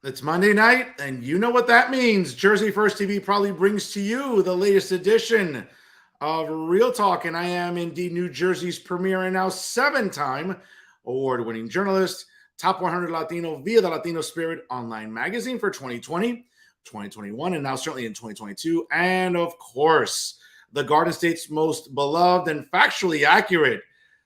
It's Monday night, and you know what that means. Jersey First TV probably brings to you the latest edition of Real Talk, and I am indeed New Jersey's premier and now 7-time award-winning journalist, top 100 Latino via the Latino Spirit online magazine for 2020, 2021, and now certainly in 2022. And of course, the Garden State's most beloved and factually accurate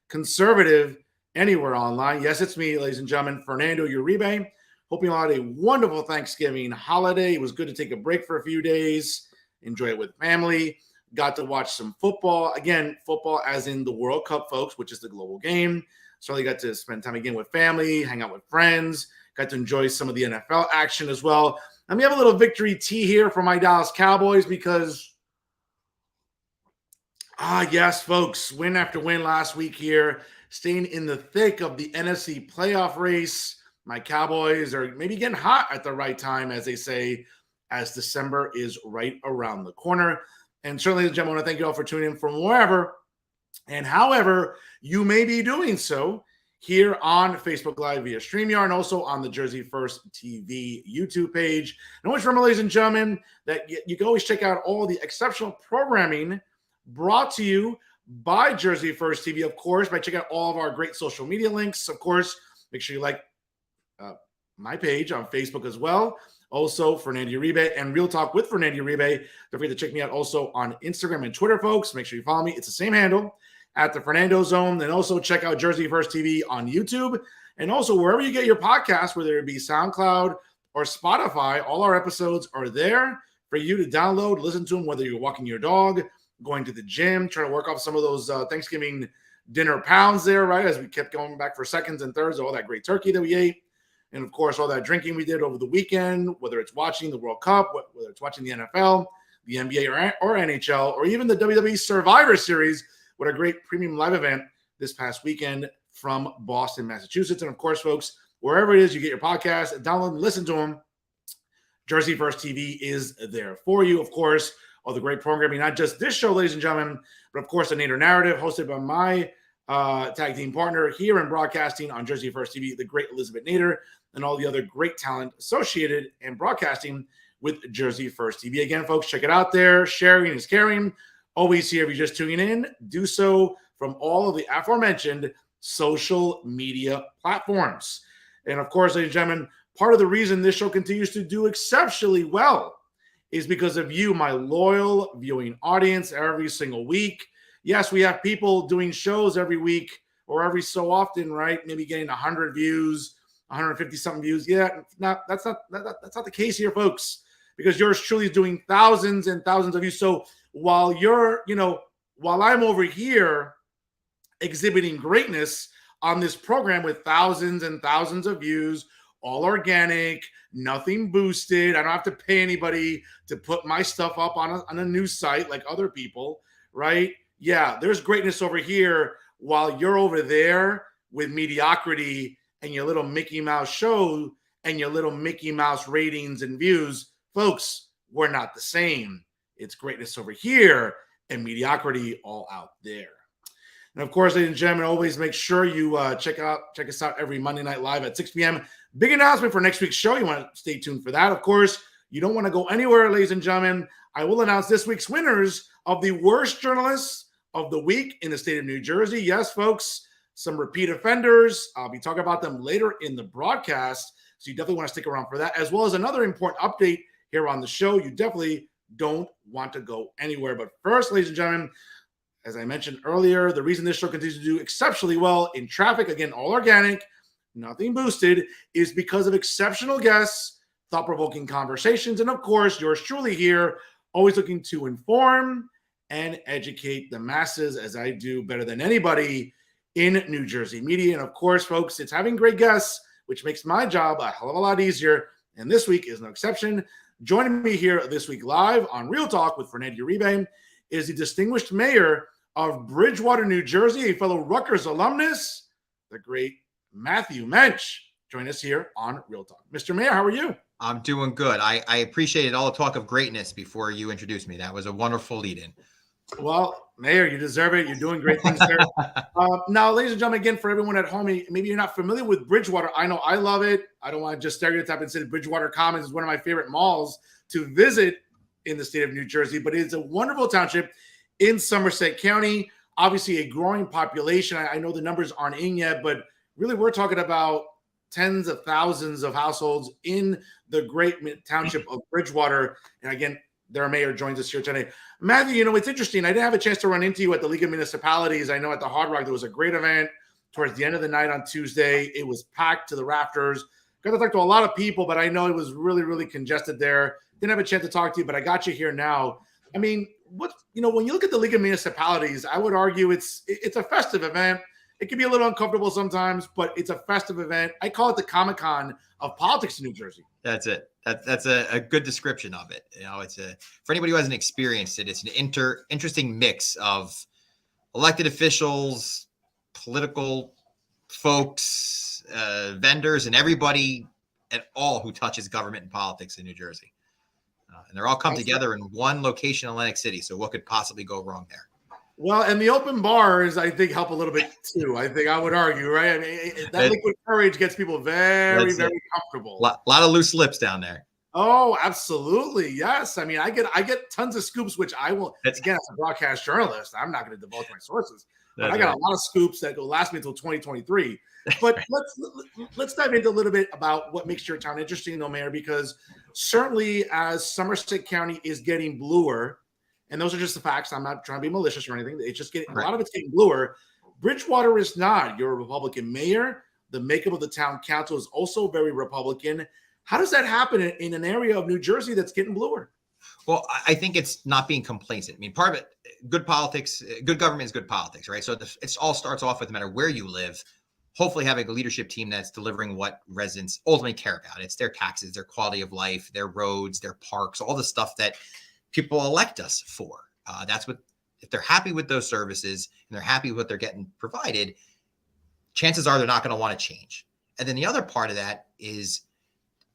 conservative anywhere online. Yes, it's me, ladies and gentlemen, Fernando Uribe. Hope you all had a wonderful Thanksgiving holiday. It was good to take a break for a few days, enjoy it with family. Got to watch some football. Again, football as in the World Cup, folks, which is the global game. Certainly got to spend time again with family, hang out with friends. Got to enjoy some of the NFL action as well. And we have a little victory tea here for my Dallas Cowboys because, yes, folks, win after win last week here, staying in the thick of the NFC playoff race. My Cowboys are maybe getting hot at the right time, as they say, as December is right around the corner. And certainly, ladies and gentlemen, I want to thank you all for tuning in from wherever and however you may be doing so here on Facebook Live via StreamYard and also on the Jersey First TV YouTube page. And always remember, ladies and gentlemen, that you can always check out all the exceptional programming brought to you by Jersey First TV, of course, by checking out all of our great social media links. Of course, make sure you like my page on Facebook as well. Also, Fernando Uribe and Real Talk with Fernando Uribe. Don't forget to check me out also on Instagram and Twitter, folks. Make sure you follow me. It's the same handle at the Fernando Zone. And also check out Jersey First TV on YouTube. And also wherever you get your podcasts, whether it be SoundCloud or Spotify, all our episodes are there for you to download, listen to them, whether you're walking your dog, going to the gym, trying to work off some of those Thanksgiving dinner pounds there, right? As we kept going back for seconds and thirds, all that great turkey that we ate. And, of course, all that drinking we did over the weekend, whether it's watching the World Cup, whether it's watching the NFL, the NBA or NHL, or even the WWE Survivor Series, what a great premium live event this past weekend from Boston, Massachusetts. And, of course, folks, wherever it is you get your podcast, download and listen to them, Jersey First TV is there for you. Of course, all the great programming, not just this show, ladies and gentlemen, but, of course, the Nader Narrative, hosted by my tag team partner here in broadcasting on Jersey First TV, the great Elizabeth Nader, and all the other great talent associated and broadcasting with Jersey First TV. Again, folks, check it out there. Sharing is caring. Always here if you're just tuning in. Do so from all of the aforementioned social media platforms. And of course, ladies and gentlemen, part of the reason this show continues to do exceptionally well is because of you, my loyal viewing audience, every single week. Yes, we have people doing shows every week or every so often, right? Maybe getting 100 views, 150-something views. Yeah, that's not the case here, folks, because yours truly is doing thousands and thousands of views. So while while I'm over here exhibiting greatness on this program with thousands and thousands of views, all organic, nothing boosted. I don't have to pay anybody to put my stuff up on a news site like other people, right? Yeah, there's greatness over here while you're over there with mediocrity and your little Mickey Mouse show and your little Mickey Mouse ratings and views. Folks, we're not the same. It's greatness over here and mediocrity all out there. And of course, ladies and gentlemen, always make sure you check us out every Monday night live at 6 p.m. Big announcement for next week's show. You want to stay tuned for that. Of course, you don't want to go anywhere, ladies and gentlemen. I will announce this week's winners of the worst journalists of the week in the state of New Jersey. Yes, folks, some repeat offenders. I'll be talking about them later in the broadcast, so you definitely want to stick around for that, as well as another important update here on the show. You definitely don't want to go anywhere. But first, ladies and gentlemen, as I mentioned earlier, the reason this show continues to do exceptionally well in traffic, again, all organic, nothing boosted, is because of exceptional guests, thought-provoking conversations, and of course, yours truly here, always looking to inform and educate the masses, as I do better than anybody in New Jersey media. And of course, folks, it's having great guests, which makes my job a hell of a lot easier. And this week is no exception. Joining me here this week live on Real Talk with Fernando Uribe is the distinguished mayor of Bridgewater, New Jersey, a fellow Rutgers alumnus, the great Matthew Moench. Join us here on Real Talk. Mr. Mayor, how are you? I'm doing good. I appreciated all the talk of greatness before you introduced me. That was a wonderful lead-in. Well, Mayor, you deserve it. You're doing great things there. Now, ladies and gentlemen, again, for everyone at home, maybe you're not familiar with Bridgewater. I know I love it. I don't want to just stereotype and say Bridgewater Commons is one of my favorite malls to visit in the state of New Jersey, but it's a wonderful township in Somerset County. Obviously, a growing population. I know the numbers aren't in yet, but really we're talking about tens of thousands of households in the great township of Bridgewater. And again, their mayor joins us here today. Matthew, it's interesting. I didn't have a chance to run into you at the League of Municipalities. I know at the Hard Rock, there was a great event towards the end of the night on Tuesday. It was packed to the rafters. Got to talk to a lot of people, but I know it was really, really congested there. Didn't have a chance to talk to you, but I got you here now. I mean, when you look at the League of Municipalities, I would argue it's a festive event. It can be a little uncomfortable sometimes, but it's a festive event. I call it the Comic-Con of politics in New Jersey. That's it. That's a good description of it. It's for anybody who hasn't experienced it, it's an interesting mix of elected officials, political folks, vendors, and everybody at all who touches government and politics in New Jersey. And they're all come together in one location in Atlantic City. So what could possibly go wrong there? Well, and the open bars, I think, help a little bit too. I think I would argue, right? I mean, that liquid courage gets people very, very comfortable. A lot of loose lips down there. Oh, absolutely. Yes. I mean, I get tons of scoops, which I will, again, as a broadcast journalist, I'm not going to divulge my sources. But I got a lot of scoops that will last me until 2023. But let's dive into a little bit about what makes your town interesting, though, Mayor, because certainly as Somerset County is getting bluer, and those are just the facts. I'm not trying to be malicious or anything. It's just getting a lot of it's getting bluer. Bridgewater is not. You're a Republican mayor. The makeup of the town council is also very Republican. How does that happen in an area of New Jersey that's getting bluer? Well, I think it's not being complacent. I mean, part of it, good politics, good government is good politics, right? So it all starts off with no matter where you live, hopefully having a leadership team that's delivering what residents ultimately care about. It's their taxes, their quality of life, their roads, their parks, all the stuff that people elect us for. That's what, if they're happy with those services and they're happy with what they're getting provided, chances are they're not going to want to change. And then the other part of that is,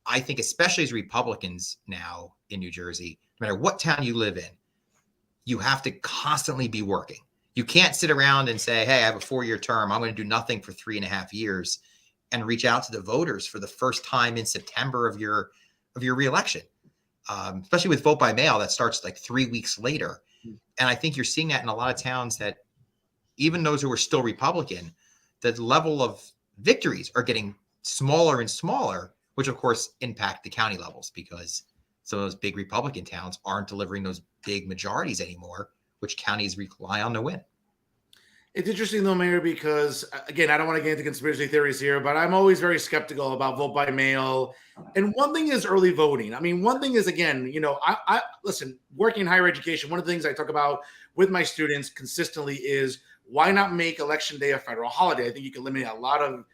I think, especially as Republicans now in New Jersey, no matter what town you live in, you have to constantly be working. You can't sit around and say, hey, I have a 4-year term. I'm going to do nothing for 3.5 years and reach out to the voters for the first time in September of your reelection. Especially with vote by mail, that starts like 3 weeks later. And I think you're seeing that in a lot of towns that even those who are still Republican, the level of victories are getting smaller and smaller, which of course impact the county levels because some of those big Republican towns aren't delivering those big majorities anymore, which counties rely on to win. It's interesting, though, Mayor, because, again, I don't want to get into conspiracy theories here, but I'm always very skeptical about vote by mail. And one thing is early voting. I mean, one thing is, again, I listen, working in higher education, one of the things I talk about with my students consistently is why not make Election Day a federal holiday? I think you can eliminate a lot of,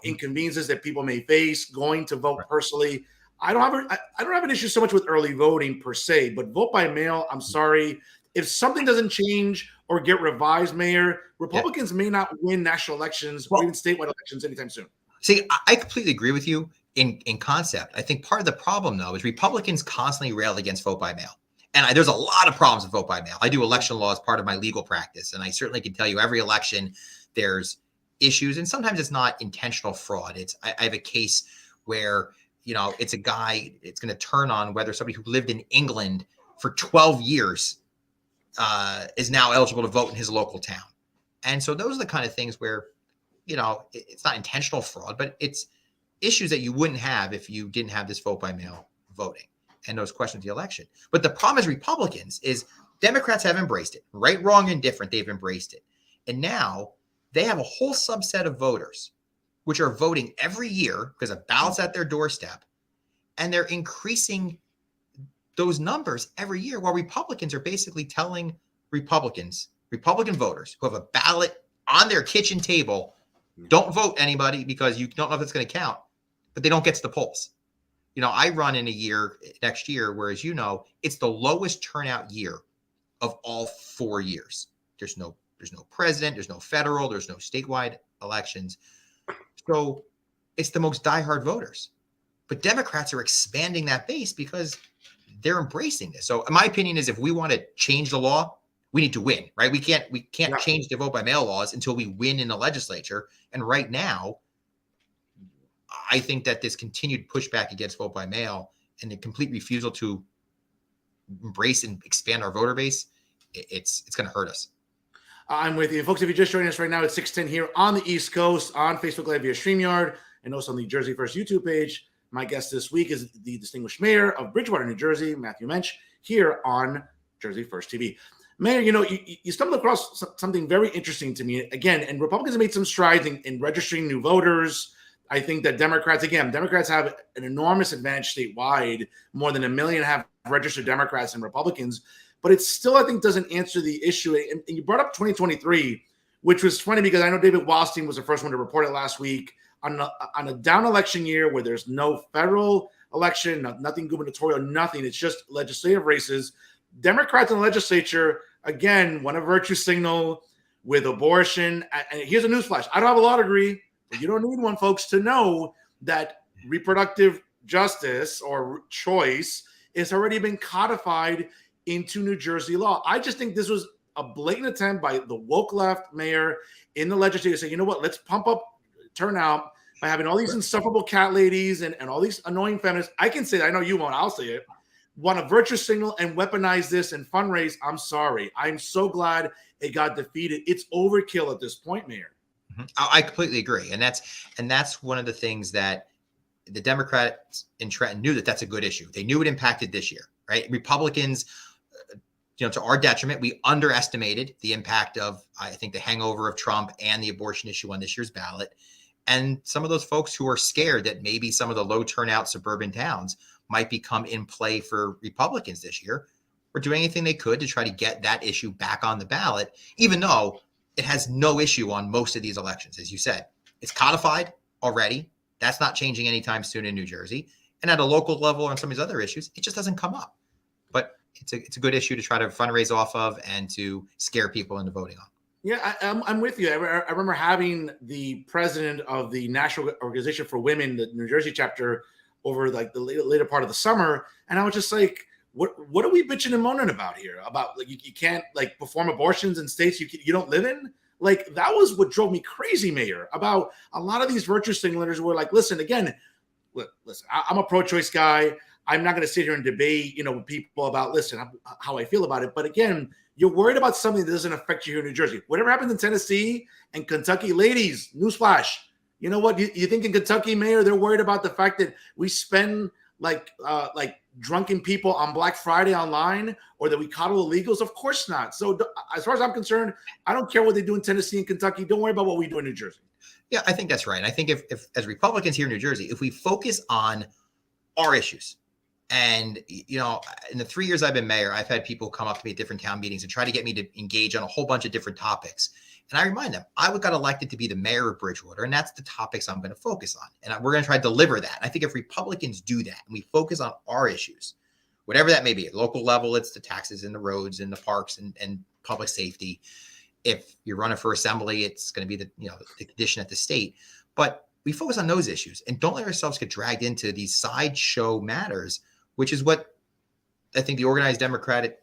inconveniences that people may face going to vote personally. I don't have an issue so much with early voting per se, but vote by mail, I'm sorry. If something doesn't change or get revised, Mayor, Republicans may not win national elections or even statewide elections anytime soon. See, I completely agree with you in concept. I think part of the problem, though, is Republicans constantly rail against vote by mail. And there's a lot of problems with vote by mail. I do election law as part of my legal practice, and I certainly can tell you every election there's issues, and sometimes it's not intentional fraud. I have a case where, it's a guy, it's going to turn on whether somebody who lived in England for 12 years is now eligible to vote in his local town. And so those are the kind of things where, it's not intentional fraud, but it's issues that you wouldn't have if you didn't have this vote by mail voting and those questions of the election. But the problem is Republicans is Democrats have embraced it. Right, wrong, and different, they've embraced it. And now they have a whole subset of voters which are voting every year because a ballot's at their doorstep, and they're increasing those numbers every year, while Republicans are basically telling Republican voters who have a ballot on their kitchen table, don't vote anybody because you don't know if it's going to count, but they don't get to the polls. I run in a year next year, where, as it's the lowest turnout year of all 4 years. There's no president, there's no federal, there's no statewide elections. So it's the most diehard voters. But Democrats are expanding that base because they're embracing this. So my opinion is, if we want to change the law, we need to win, right? We can't Yeah. change the vote by mail laws until we win in the legislature. And right now, I think that this continued pushback against vote by mail and the complete refusal to embrace and expand our voter base, it's going to hurt us. I'm with you. Folks, if you're just joining us right now, it's 6:10 here on the East Coast, on Facebook Live via StreamYard, and also on the Jersey First YouTube page. My guest this week is the distinguished mayor of Bridgewater, New Jersey, Matthew Moench, here on Jersey First TV. Mayor, you stumbled across something very interesting to me. Again, and Republicans have made some strides in registering new voters. I think that Democrats have an enormous advantage statewide. More than 1.5 million have registered Democrats and Republicans. But it still, I think, doesn't answer the issue. And you brought up 2023, which was funny because I know David Wallstein was the first one to report it last week. On a down election year where there's no federal election, nothing gubernatorial, nothing. It's just legislative races. Democrats in the legislature, again, want a virtue signal with abortion. And here's a newsflash. I don't have a law degree, but you don't need one, folks, to know that reproductive justice or choice has already been codified into New Jersey law. I just think this was a blatant attempt by the woke left mayor in the legislature to say, you know what, let's pump up turnout by having all these insufferable cat ladies and all these annoying feminists. I can say that. I know you won't. I'll say it. Want a virtue signal and weaponize this and fundraise. I'm sorry. I'm so glad it got defeated. It's overkill at this point, Mayor. I completely agree. And that's one of the things that the Democrats in Trenton knew that's a good issue. They knew it impacted this year, right? Republicans, to our detriment, we underestimated the impact of, I think, the hangover of Trump and the abortion issue on this year's ballot. And some of those folks who are scared that maybe some of the low turnout suburban towns might become in play for Republicans this year were doing anything they could to try to get that issue back on the ballot, even though it has no issue on most of these elections. As you said, it's codified already. That's not changing anytime soon in New Jersey. And at a local level on some of these other issues, it just doesn't come up. But it's a good issue to try to fundraise off of and to scare people into voting on. Yeah, I'm with you. I remember having the president of the National Organization for Women, the New Jersey chapter, over like the later part of the summer, and I was just like, "What are we bitching and moaning about here? About like you can't like perform abortions in states you don't live in?" Like that was what drove me crazy, Mayor. About a lot of these virtue signalers were like, "Listen, I'm a pro-choice guy. I'm not going to sit here and debate, with people about, how I feel about it." But again, you're worried about something that doesn't affect you here in New Jersey. Whatever happens in Tennessee and Kentucky, ladies, newsflash. You know what? You think in Kentucky, Mayor, they're worried about the fact that we spend like drunken people on Black Friday online, or that we coddle illegals? Of course not. So as far as I'm concerned, I don't care what they do in Tennessee and Kentucky. Don't worry about what we do in New Jersey. Yeah, I think that's right. I think if as Republicans here in New Jersey, if we focus on our issues, and, in the 3 years I've been mayor, I've had people come up to me at different town meetings and try to get me to engage on a whole bunch of different topics. And I remind them, I got elected to be the mayor of Bridgewater, and that's the topics I'm going to focus on. And we're going to try to deliver that. I think if Republicans do that and we focus on our issues, whatever that may be, at local level, it's the taxes and the roads and the parks and public safety. If you're running for assembly, it's going to be the condition at the state. But we focus on those issues and don't let ourselves get dragged into these sideshow matters, which is what I think the organized Democratic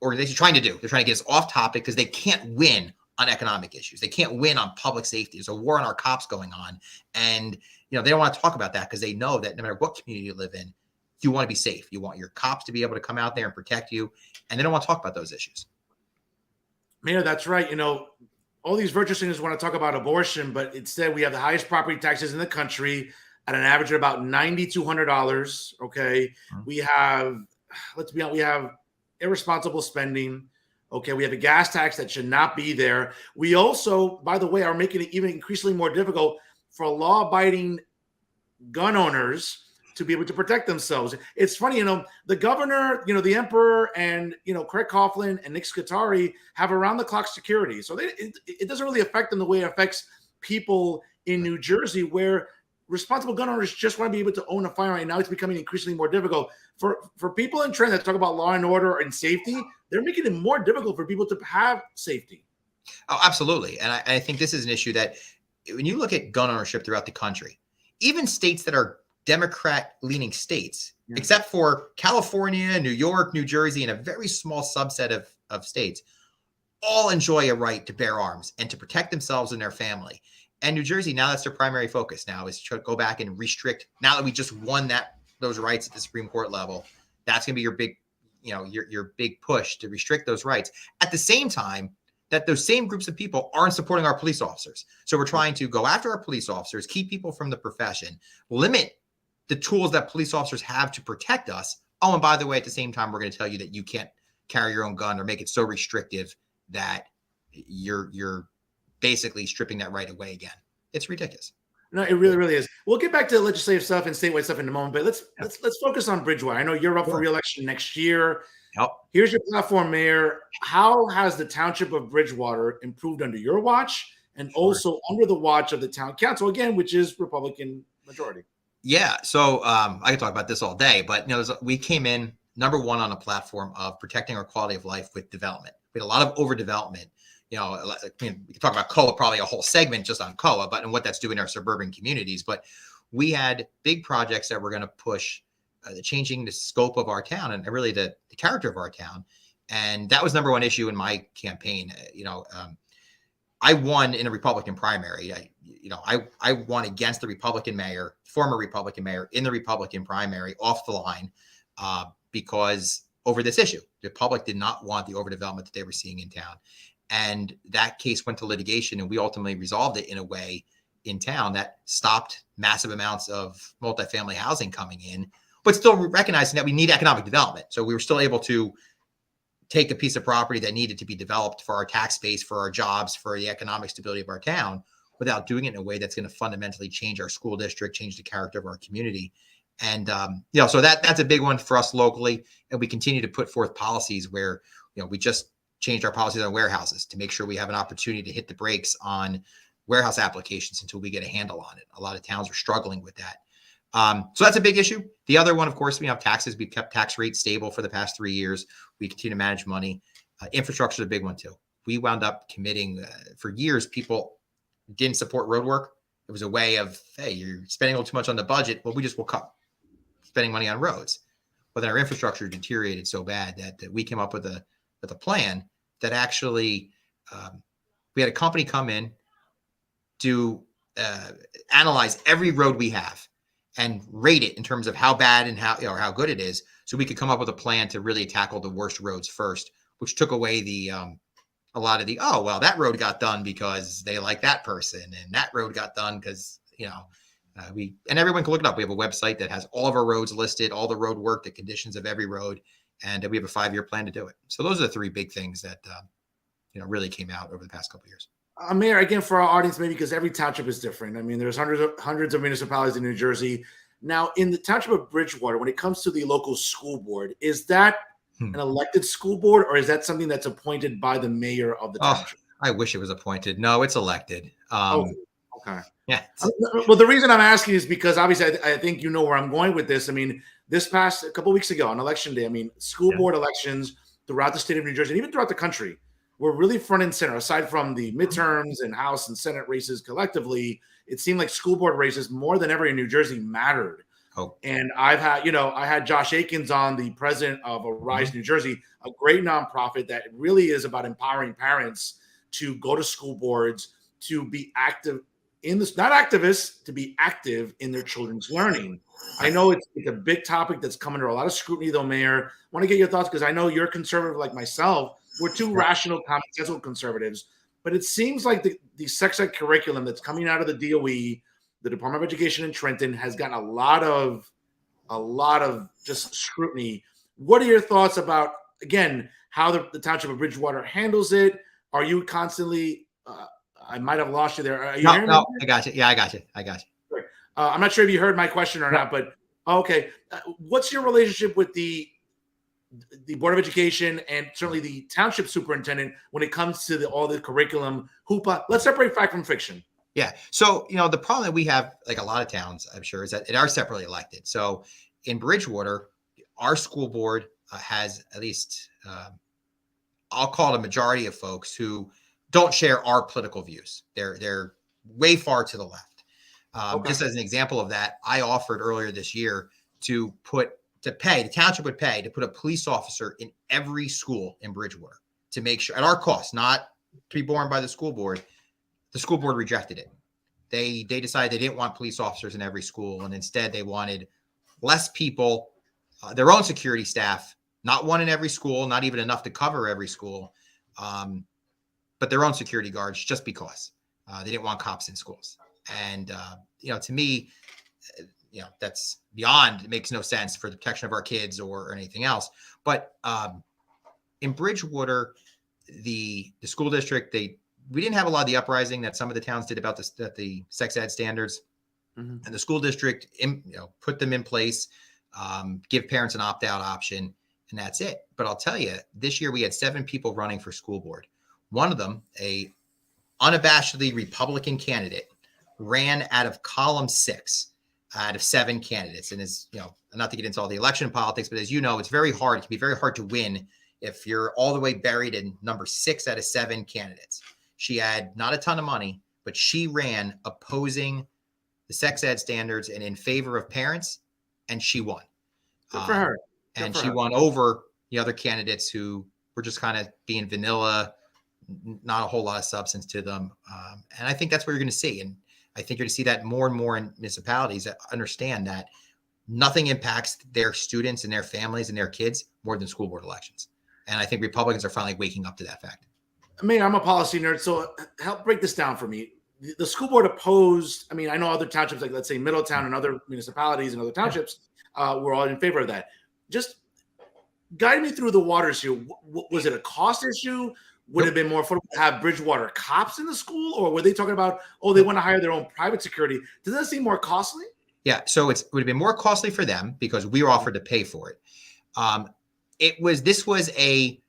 organization is trying to do. They're trying to get us off topic because they can't win on economic issues. They can't win on public safety. There's a war on our cops going on. And, they don't want to talk about that because they know that no matter what community you live in, you want to be safe. You want your cops to be able to come out there and protect you. And they don't want to talk about those issues. Mayor, that's right. All these virtue signalers want to talk about abortion, but instead we have the highest property taxes in the country at an average of about $9,200. Okay. Mm-hmm. We have, let's be honest, we have irresponsible spending. Okay. We have a gas tax that should not be there. We also, by the way, are making it even increasingly more difficult for law-abiding gun owners to be able to protect themselves. It's funny, the governor, the emperor, and, Craig Coughlin and Nick Scutari have around-the-clock security. So it doesn't really affect them the way it affects people in New Jersey, where responsible gun owners just want to be able to own a firearm. And now it's becoming increasingly more difficult. For people in Trenton that talk about law and order and safety, they're making it more difficult for people to have safety. Oh, absolutely. And I think this is an issue that when you look at gun ownership throughout the country, even states that are Democrat-leaning states, except for California, New York, New Jersey, and a very small subset of states, all enjoy a right to bear arms and to protect themselves and their family. And New Jersey, now that's their primary focus now, is to go back and restrict. Now that we just won those rights at the Supreme Court level, that's going to be your big, your big push to restrict those rights. At the same time, that those same groups of people aren't supporting our police officers. So we're trying to go after our police officers, keep people from the profession, limit the tools that police officers have to protect us. Oh, and by the way, at the same time, we're going to tell you that you can't carry your own gun or make it so restrictive that you're basically stripping that right away again. It's ridiculous. No, it really, really is. We'll get back to legislative stuff and statewide stuff in a moment, but let's focus on Bridgewater. I know you're up for re-election next year. Yep. Here's your platform, Mayor. How has the township of Bridgewater improved under your watch and also under the watch of the town council, again, which is Republican majority? Yeah. So I could talk about this all day, but we came in number one on a platform of protecting our quality of life with development. We had a lot of overdevelopment. We can talk about COA, probably a whole segment just on COA, but and what that's doing in our suburban communities. But we had big projects that were going to push changing the scope of our town and really the character of our town. And that was number one issue in my campaign. I won in a Republican primary. I won against the Republican mayor, former Republican mayor, in the Republican primary off the line because over this issue, the public did not want the overdevelopment that they were seeing in town. And that case went to litigation, and we ultimately resolved it in a way in town that stopped massive amounts of multifamily housing coming in, but still recognizing that we need economic development. So we were still able to take a piece of property that needed to be developed for our tax base, for our jobs, for the economic stability of our town, without doing it in a way that's going to fundamentally change our school district, change the character of our community. And, so that's a big one for us locally. And we continue to put forth policies where, we just changed our policies on warehouses to make sure we have an opportunity to hit the brakes on warehouse applications until we get a handle on it. A lot of towns are struggling with that. So that's a big issue. The other one, of course, we have taxes. We've kept tax rates stable for the past 3 years. We continue to manage money. Infrastructure is a big one too. We wound up committing for years, people didn't support road work. It was a way of, hey, you're spending a little too much on the budget. Well, we just will cut spending money on roads. But then our infrastructure deteriorated so bad that we came up with a plan that actually we had a company come in to analyze every road we have and rate it in terms of how bad and how good it is, so we could come up with a plan to really tackle the worst roads first, which took away a lot of that road got done because they like that person, and that road got done because and everyone can look it up. We have a website that has all of our roads listed, all the road work, the conditions of every road, and we have a 5-year plan to do it. So those are the 3 big things that really came out over the past couple of years. Mayor, again, for our audience, maybe because every township is different. I mean, there's hundreds of municipalities in New Jersey. Now, in the township of Bridgewater, when it comes to the local school board, is that an elected school board, or is that something that's appointed by the mayor of the township? I wish it was appointed. No, it's elected. Okay. Yeah. Well, the reason I'm asking is because obviously I think you know where I'm going with this. I mean, this past a couple of weeks ago on election day, school board elections throughout the state of New Jersey and even throughout the country were really front and center. Aside from the midterms and House and Senate races collectively, it seemed like school board races more than ever in New Jersey mattered. Oh. And I had Josh Akins on, the president of Arise New Jersey, a great nonprofit that really is about empowering parents to go to school boards, to be active in this, not activists, to be active in their children's learning. I know it's a big topic that's come under a lot of scrutiny, though, Mayor. I want to get your thoughts because I know you're conservative like myself. We're two rational, commonsensical conservatives, but it seems like the sex ed curriculum that's coming out of the DOE, the Department of Education in Trenton, has gotten a lot of just scrutiny. What are your thoughts about, again, how the township of Bridgewater handles it? Are you constantly? I might have lost you there. Are you hearing me? I got you. Yeah, I got you. I'm not sure if you heard my question or not, but okay. What's your relationship with the Board of Education and certainly the township superintendent when it comes to all the curriculum hoopla? Let's separate fact from fiction. Yeah. So, the problem that we have, like a lot of towns, I'm sure, is that it are separately elected. So in Bridgewater, our school board has at least, I'll call it a majority of folks who don't share our political views. They're way far to the left. Just as an example of that, I offered earlier this year the township would pay to put a police officer in every school in Bridgewater. to make sure at our cost, not to be borne by the school board. The school board rejected it. They decided they didn't want police officers in every school, and instead they wanted less people, their own security staff, not one in every school, not even enough to cover every school, but their own security guards, just because they didn't want cops in schools. And to me, that's beyond. It makes no sense for the protection of our kids or anything else. But in Bridgewater, the school district, we didn't have a lot of the uprising that some of the towns did about the sex ed standards. And the school district, put them in place, give parents an opt-out option, and that's it. But I'll tell you, this year we had 7 people running for school board. One of them, a unabashedly Republican candidate, ran out of column 6 out of 7 candidates. And not to get into all the election politics, but as you know, it's very hard. It can be very hard to win if you're all the way buried in number 6 out of 7 candidates. She had not a ton of money, but she ran opposing the sex ed standards and in favor of parents, and she won. Good for her. And she won over the other candidates who were just kind of being vanilla, not a whole lot of substance to them. And I think that's what you're going to see. And I think you're going to see that more and more in municipalities that understand that nothing impacts their students and their families and their kids more than school board elections. And I think Republicans are finally waking up to that fact. I mean, I'm a policy nerd, so help break this down for me. The school board opposed, I know other townships, like let's say Middletown and other municipalities and other townships were all in favor of that. Just guide me through the waters here. Was it a cost issue? Would it have been more affordable to have Bridgewater cops in the school? Or were they talking about, they want to hire their own private security? Does that seem more costly? Yeah, so it would have been more costly for them because we were offered to pay for it. This was a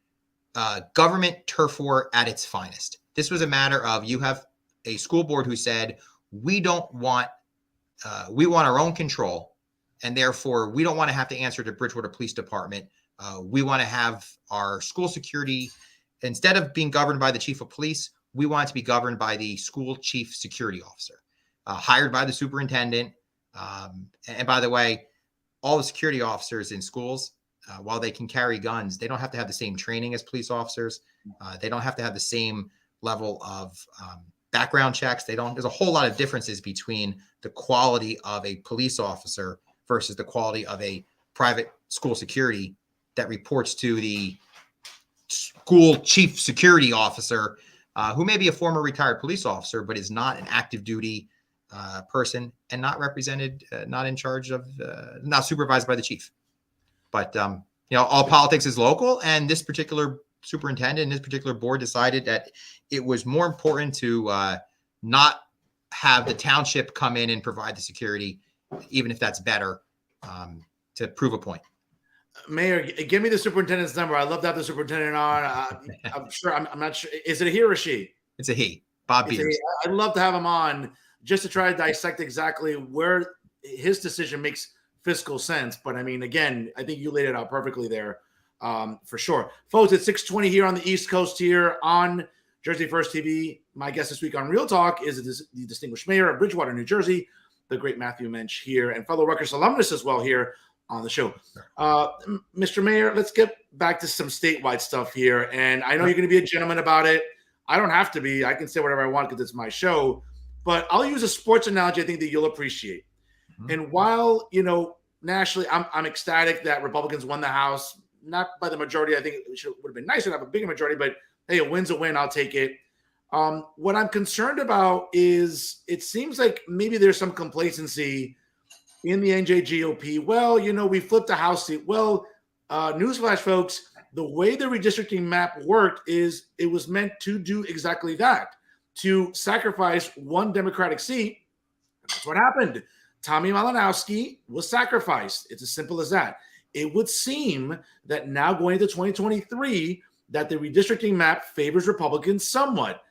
government turf war at its finest. This was a matter of you have a school board who said, we want our own control, and therefore we don't want to have to answer to Bridgewater Police Department. We want to have our school security, instead of being governed by the chief of police, we want it to be governed by the school chief security officer, hired by the superintendent. And by the way, all the security officers in schools, while they can carry guns, they don't have to have the same training as police officers. They don't have to have the same level of background checks. There's a whole lot of differences between the quality of a police officer versus the quality of a private school security that reports to the school chief security officer, who may be a former retired police officer, but is not an active duty person and not represented, not in charge of, not supervised by the chief. But, all politics is local, and this particular superintendent and this particular board decided that it was more important to not have the township come in and provide the security, even if that's better, to prove a point. Mayor, give me the superintendent's number. I'd love to have the superintendent on. I'm sure. I'm not sure. Is it a he or a she? It's a he. Bob Peters. I'd love to have him on just to try to dissect exactly where his decision makes fiscal sense. But again, I think you laid it out perfectly there, for sure. Folks, it's 6:20 here on the East Coast here on Jersey First TV. My guest this week on Real Talk is the distinguished mayor of Bridgewater, New Jersey, the great Matthew Moench here, and fellow Rutgers alumnus as well here on the show. Mr. Mayor, let's get back to some statewide stuff here. And I know you're going to be a gentleman about it. I don't have to be. I can say whatever I want because it's my show. But I'll use a sports analogy I think that you'll appreciate. Mm-hmm. And while, nationally, I'm ecstatic that Republicans won the House, not by the majority. I think it would have been nicer to have a bigger majority, but hey, a win's a win. I'll take it. What I'm concerned about is it seems like maybe there's some complacency in the NJGOP. Well, we flipped a House seat. Well, newsflash, folks, the way the redistricting map worked is it was meant to do exactly that, to sacrifice one Democratic seat. That's what happened. Tommy Malinowski was sacrificed. It's as simple as that. It would seem that now going into 2023, that the redistricting map favors Republicans somewhat.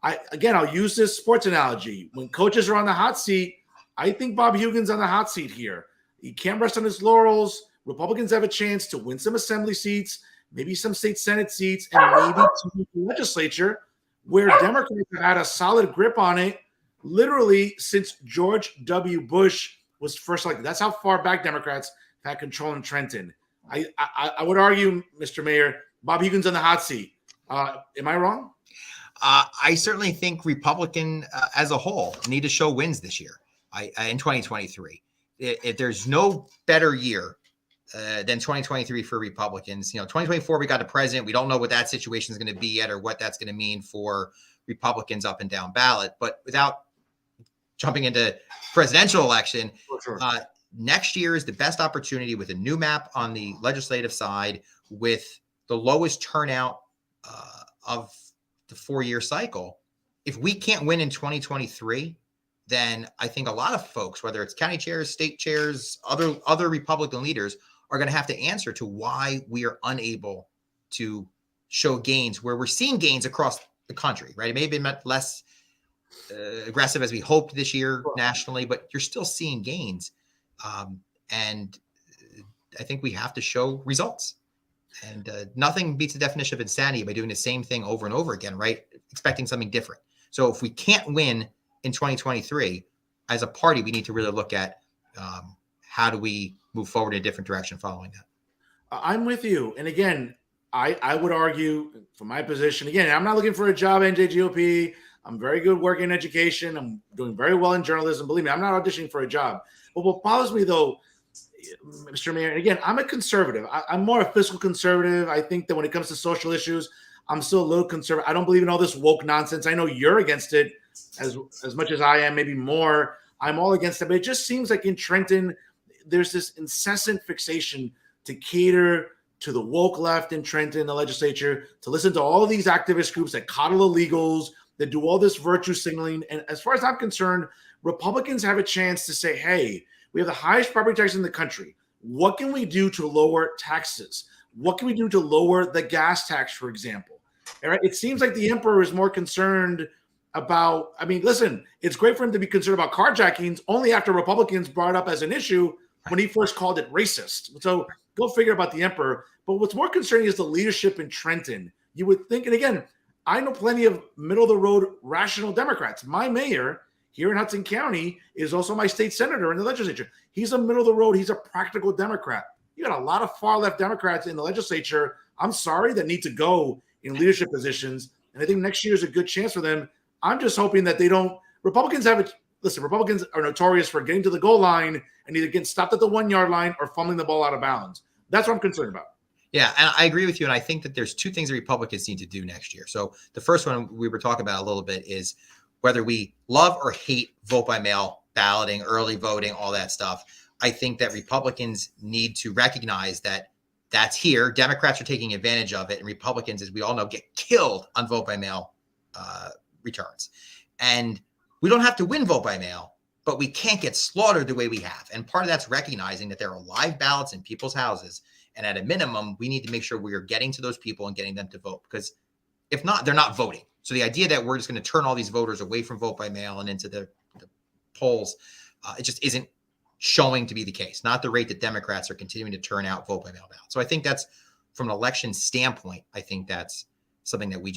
I'll use this sports analogy. When coaches are on the hot seat, I think Bob Hugin's on the hot seat here. He can't rest on his laurels. Republicans have a chance to win some assembly seats, maybe some state Senate seats, and maybe to the legislature, where Democrats have had a solid grip on it literally since George W. Bush was first elected. That's how far back Democrats have had control in Trenton. I would argue, Mr. Mayor, Bob Hugin's on the hot seat. Am I wrong? I certainly think Republican as a whole need to show wins this year. In 2023, if there's no better year than 2023 for Republicans. 2024 we got a president. We don't know what that situation is going to be yet, or what that's going to mean for Republicans up and down ballot. But without jumping into presidential election, Sure. Next year is the best opportunity, with a new map on the legislative side, with the lowest turnout of the 4-year cycle. If we can't win in 2023, then I think a lot of folks, whether it's county chairs, state chairs, other Republican leaders, are going to have to answer to why we are unable to show gains where we're seeing gains across the country, right? It may have been less aggressive as we hoped this year nationally, but you're still seeing gains. And I think we have to show results. And nothing beats the definition of insanity by doing the same thing over and over again, right? Expecting something different. So if we can't win in 2023, as a party, we need to really look at how do we move forward in a different direction following that. I'm with you. And again, I would argue from my position, again, I'm not looking for a job at NJGOP. I'm very good working in education. I'm doing very well in journalism. Believe me, I'm not auditioning for a job. But what bothers me, though, Mr. Mayor, and again, I'm a conservative. I'm more a fiscal conservative. I think that when it comes to social issues, I'm still a little conservative. I don't believe in all this woke nonsense. I know you're against it as much as I am, maybe more. I'm all against it. But it just seems like in Trenton, there's this incessant fixation to cater to the woke left in Trenton, the legislature, to listen to all these activist groups that coddle illegals, that do all this virtue signaling. And as far as I'm concerned, Republicans have a chance to say, hey, we have the highest property tax in the country. What can we do to lower taxes? What can we do to lower the gas tax, for example? All right. It seems like the emperor is more concerned about, I mean, listen, it's great for him to be concerned about carjackings only after Republicans brought it up as an issue when he first called it racist. So go figure about the emperor. But what's more concerning is the leadership in Trenton. You would think, and again, I know plenty of middle-of-the-road rational Democrats. My mayor here in Hudson County is also my state senator in the legislature. He's a middle-of-the-road. He's a practical Democrat. You got a lot of far-left Democrats in the legislature, I'm sorry, that need to go in leadership positions. And I think next year is a good chance for them. I'm just hoping that they don't – Republicans have it – listen, Republicans are notorious for getting to the goal line and either getting stopped at the 1-yard line or fumbling the ball out of bounds. That's what I'm concerned about. Yeah, and I agree with you. And I think that there's two things that Republicans need to do next year. So the first one we were talking about a little bit is whether we love or hate vote by mail balloting, early voting, all that stuff. I think that Republicans need to recognize that that's here. Democrats are taking advantage of it. And Republicans, as we all know, get killed on vote by mail returns. And we don't have to win vote by mail, but we can't get slaughtered the way we have. And part of that's recognizing that there are live ballots in people's houses. And at a minimum, we need to make sure we are getting to those people and getting them to vote, because if not, they're not voting. So the idea that we're just going to turn all these voters away from vote by mail and into the polls, it just isn't showing to be the case. Not the rate that Democrats are continuing to turn out vote by mail ballots. So I think that's, from an election standpoint, I think that's something that we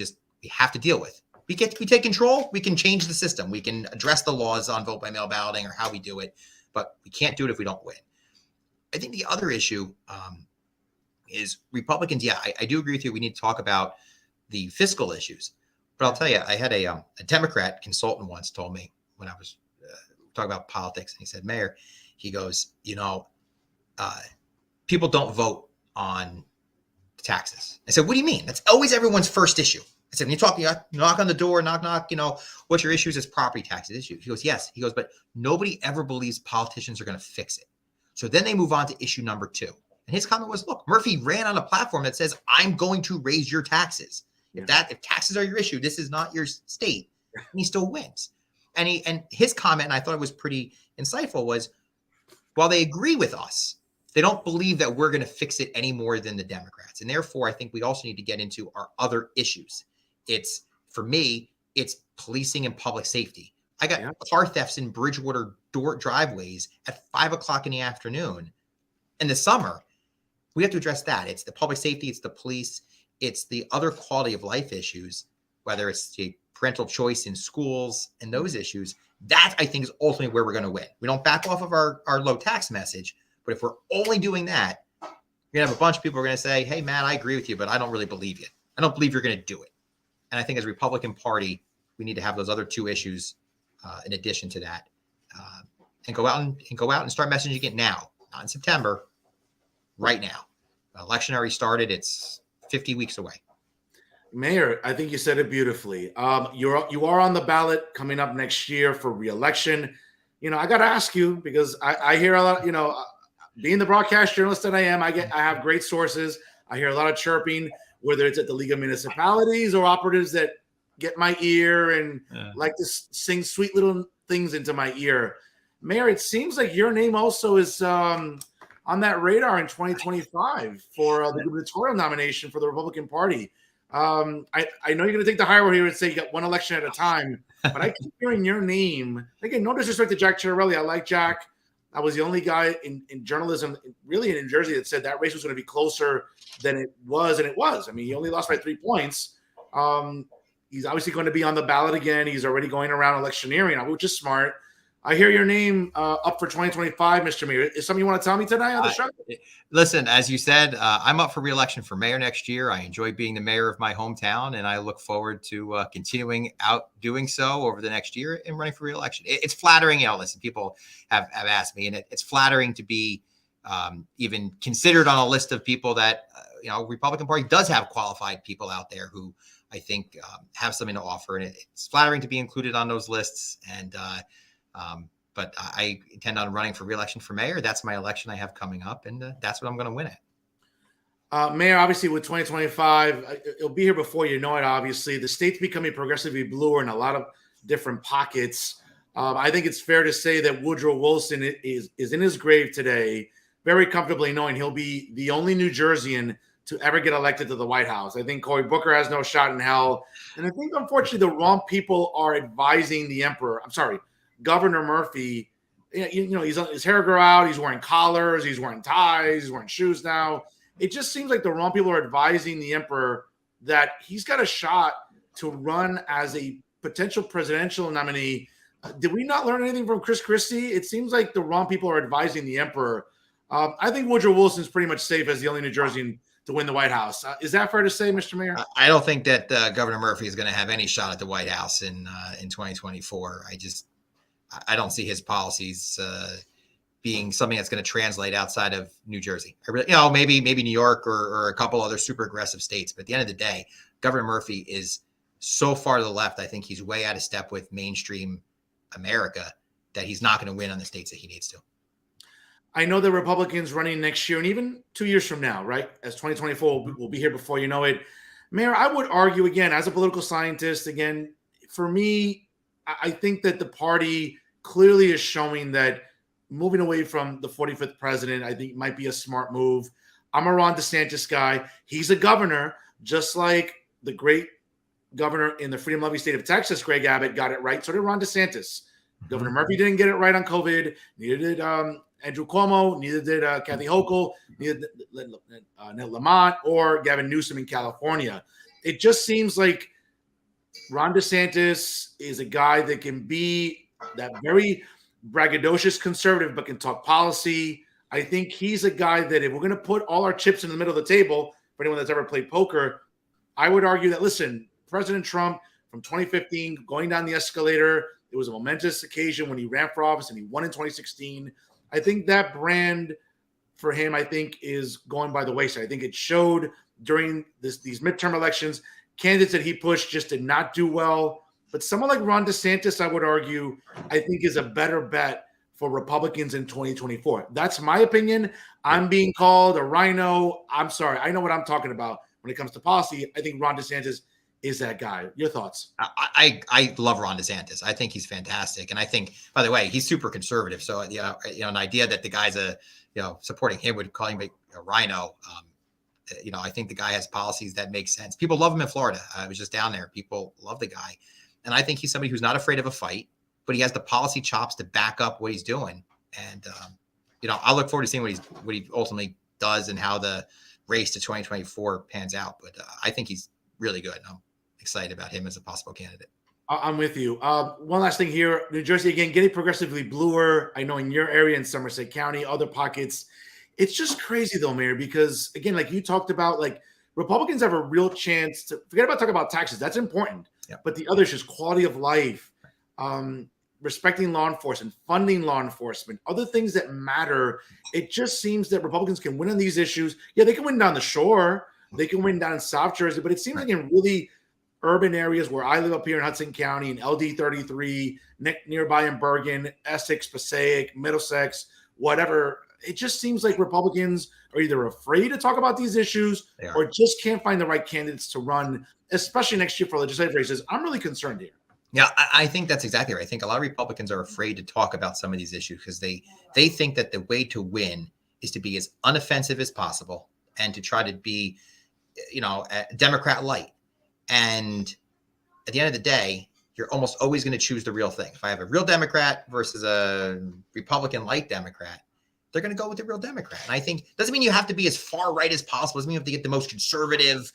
have to deal with. We take control. We can change the system. We can address the laws on vote by mail balloting or how we do it, but we can't do it if we don't win. I think the other issue is Republicans. Yeah, I do agree with you. We need to talk about the fiscal issues. But I'll tell you, I had a Democrat consultant once told me when I was talking about politics, and he said, Mayor, he goes, people don't vote on taxes. I said, what do you mean? That's always everyone's first issue. I said, when you knock on the door, knock, what's your issues? Is property taxes issue. He goes, yes. He goes, but nobody ever believes politicians are going to fix it. So then they move on to issue number 2. And his comment was, look, Murphy ran on a platform that says, I'm going to raise your taxes. If taxes are your issue, this is not your state. And he still wins. And his comment, and I thought it was pretty insightful, was, while they agree with us, they don't believe that we're going to fix it any more than the Democrats. And therefore, I think we also need to get into our other issues. For me, it's policing and public safety. I got car thefts in Bridgewater driveways at 5:00 in the afternoon in the summer. We have to address that. It's the public safety, it's the police, it's the other quality of life issues, whether it's the parental choice in schools and those issues. That, I think, is ultimately where we're going to win. We don't back off of our low tax message, but if we're only doing that, you're going to have a bunch of people who are going to say, hey, man, I agree with you, but I don't really believe you. I don't believe you're going to do it. And I think as a Republican Party, we need to have those other two issues in addition to that, and go out and start messaging it now, not in September, right now. The election already started. It's 50 weeks away. Mayor, I think you said it beautifully. You are on the ballot coming up next year for re-election. I got to ask you, because I hear a lot. Being the broadcast journalist that I am, I have great sources. I hear a lot of chirping, whether it's at the League of Municipalities or operatives that get my ear and like to sing sweet little things into my ear. Mayor, it seems like your name also is on that radar in 2025 for the gubernatorial nomination for the Republican Party. I know you're going to take the high road here and say you got one election at a time, but I keep hearing your name. Again, no disrespect to Jack Chiarelli. I like Jack. I was the only guy in journalism, really in New Jersey, that said that race was going to be closer than it was, and it was. I mean, he only lost by 3 points. He's obviously going to be on the ballot again. He's already going around electioneering, which is smart. I hear your name up for 2025, Mr. Mayor. Is something you want to tell me tonight on the show? Listen, as you said, I'm up for re-election for mayor next year. I enjoy being the mayor of my hometown, and I look forward to continuing out doing so over the next year and running for re-election. It's flattering. Listen, people have asked me, and it's flattering to be even considered on a list of people that, Republican Party does have qualified people out there who I think have something to offer. And it's flattering to be included on those lists. And but I intend on running for re-election for mayor. That's my election I have coming up, and that's what I'm going to win at. Mayor, obviously with 2025, it'll be here before you know it, obviously. The state's becoming progressively bluer in a lot of different pockets. I think it's fair to say that Woodrow Wilson is in his grave today, very comfortably knowing he'll be the only New Jerseyan to ever get elected to the White House. I think Cory Booker has no shot in hell. And I think, unfortunately, the wrong people are advising Governor Murphy. His hair grew out. He's wearing collars. He's wearing ties. He's wearing shoes now. It just seems like the wrong people are advising the emperor that he's got a shot to run as a potential presidential nominee. Did we not learn anything from Chris Christie? It seems like the wrong people are advising the emperor. I think Woodrow Wilson's pretty much safe as the only New Jerseyan to win the White House. Is that fair to say, Mr. Mayor? I don't think that Governor Murphy is going to have any shot at the White House in 2024. I don't see his policies being something that's going to translate outside of New Jersey. Maybe New York or a couple other super aggressive states. But at the end of the day, Governor Murphy is so far to the left. I think he's way out of step with mainstream America that he's not going to win on the states that he needs to. I know the Republicans running next year and even 2 years from now, right? As 2024 will be here before you know it. Mayor, I would argue, again, as a political scientist, again, for me, I think that the party clearly is showing that moving away from the 45th president, I think might be a smart move. I'm a Ron DeSantis guy. He's a governor, just like the great governor in the freedom-loving state of Texas, Greg Abbott, got it right. So did Ron DeSantis. Governor Murphy didn't get it right on COVID. Neither did Andrew Cuomo. Neither did Kathy Hochul. Neither did Ned Lamont or Gavin Newsom in California. It just seems like Ron DeSantis is a guy that can be that very braggadocious conservative, but can talk policy. I think he's a guy that if we're going to put all our chips in the middle of the table, for anyone that's ever played poker, I would argue that, listen, President Trump from 2015 going down the escalator, it was a momentous occasion when he ran for office and he won in 2016. I think that brand for him, is going by the wayside. I think it showed during these midterm elections. Candidates that he pushed just did not do well. But someone like Ron DeSantis, I would argue, I think is a better bet for Republicans in 2024. That's my opinion. I'm being called a rhino. I'm sorry. I know what I'm talking about when it comes to policy. I think Ron DeSantis is that guy. Your thoughts? I love Ron DeSantis. I think he's fantastic. And I think, by the way, he's super conservative. So, an idea that the guy's supporting him would call him a rhino. I think the guy has policies that make sense. People love him in Florida. I was just down there. People love the guy. And I think he's somebody who's not afraid of a fight, but he has the policy chops to back up what he's doing. And, I look forward to seeing what he ultimately does and how the race to 2024 pans out. But I think he's really good. I'm excited about him as a possible candidate. I'm with you. One last thing here. New Jersey, again, getting progressively bluer. I know in your area in Somerset County, other pockets. It's just crazy though, Mayor, because again, like you talked about, like Republicans have a real chance to forget about talking about taxes. That's important. Yep. But the other issues, quality of life, respecting law enforcement, funding law enforcement, other things that matter. It just seems that Republicans can win on these issues. Yeah, they can win down the shore. They can win down in South Jersey. But it seems like in really urban areas where I live up here in Hudson County, in LD 33, nearby in Bergen, Essex, Passaic, Middlesex, whatever, it just seems like Republicans are either afraid to talk about these issues or just can't find the right candidates to run, especially next year for legislative races. I'm really concerned here. Yeah, I think that's exactly right. I think a lot of Republicans are afraid to talk about some of these issues because they think that the way to win is to be as unoffensive as possible and to try to be, Democrat light. And at the end of the day, you're almost always going to choose the real thing. If I have a real Democrat versus a Republican light Democrat, they're going to go with the real Democrat. And I think doesn't mean you have to be as far right as possible. Doesn't mean you have to get the most conservative,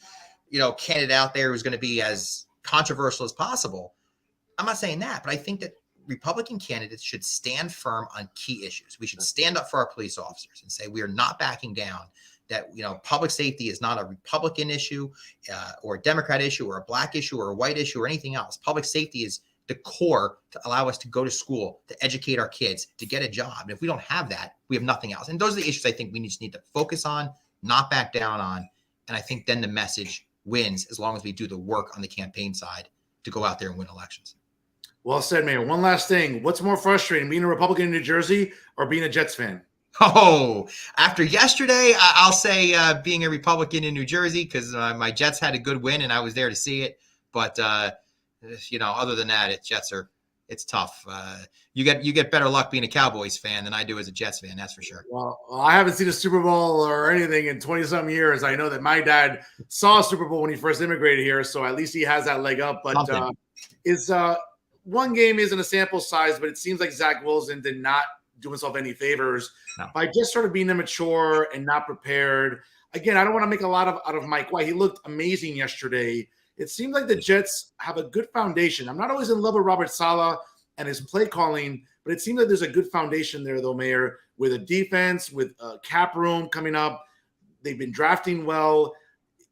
candidate out there who's going to be as controversial as possible. I'm not saying that, but I think that Republican candidates should stand firm on key issues. We should stand up for our police officers and say we are not backing down, that, public safety is not a Republican issue or a Democrat issue or a black issue or a white issue or anything else. Public safety is the core to allow us to go to school, to educate our kids, to get a job. And if we don't have that, we have nothing else. And those are the issues I think we just need to focus on, not back down on. And I think then the message wins as long as we do the work on the campaign side to go out there and win elections. Well said, Mayor. One last thing. What's more frustrating, being a Republican in New Jersey or being a Jets fan? Oh, after yesterday, I'll say being a Republican in New Jersey because my Jets had a good win and I was there to see it. But, other than that, it's tough. You get better luck being a Cowboys fan than I do as a Jets fan. That's for sure. Well, I haven't seen a Super Bowl or anything in 20-some years. I know that my dad saw a Super Bowl when he first immigrated here, so at least he has that leg up. But one game isn't a sample size, but it seems like Zach Wilson did not do himself any favors by just sort of being immature and not prepared. Again, I don't want to make a lot out of Mike White. He looked amazing yesterday. It seems like the Jets have a good foundation. I'm not always in love with Robert Saleh and his play calling, but it seems like there's a good foundation there, though, Mayor, with a defense, with a cap room coming up. They've been drafting well.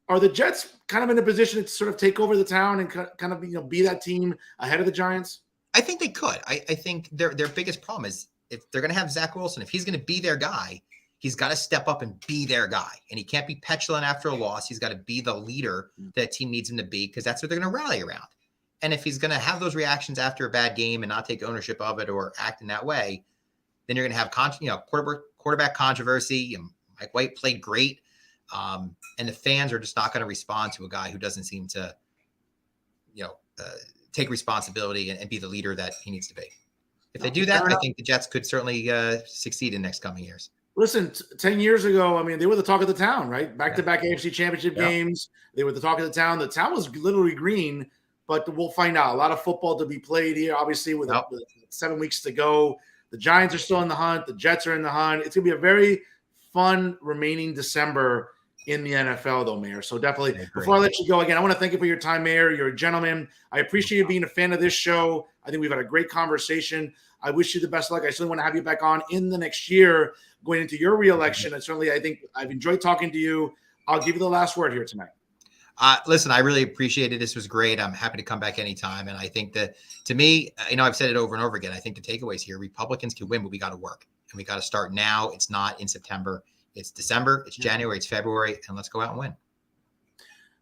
Are the Jets kind of in a position to sort of take over the town and kind of be that team ahead of the Giants? I think they could. I think their biggest problem is if they're going to have Zach Wilson, if he's going to be their guy, he's got to step up and be their guy. And he can't be petulant after a loss. He's got to be the leader that team needs him to be because that's what they're going to rally around. And if he's going to have those reactions after a bad game and not take ownership of it or act in that way, then you're going to have quarterback controversy. And Mike White played great. And the fans are just not going to respond to a guy who doesn't seem to, take responsibility and be the leader that he needs to be. If they do that, I think the Jets could certainly succeed in the next coming years. Listen, 10 years ago, they were the talk of the town, right? Back-to-back AFC championship games. They were the talk of the town. The town was literally green, but we'll find out. A lot of football to be played here, obviously, with 7 weeks to go. The Giants are still in the hunt. The Jets are in the hunt. It's going to be a very fun remaining December in the NFL, though, Mayor. So definitely, before I let you go again, I want to thank you for your time, Mayor. You're a gentleman. I appreciate you being a fan of this show. I think we've had a great conversation. I wish you the best of luck. I certainly want to have you back on in the next year going into your reelection. And certainly, I think I've enjoyed talking to you. I'll give you the last word here tonight. Listen, I really appreciate it. This was great. I'm happy to come back anytime. And I think that, to me, I've said it over and over again. I think the takeaways here, Republicans can win, but we got to work. And we got to start now. It's not in September. It's December. It's January. It's February. And let's go out and win.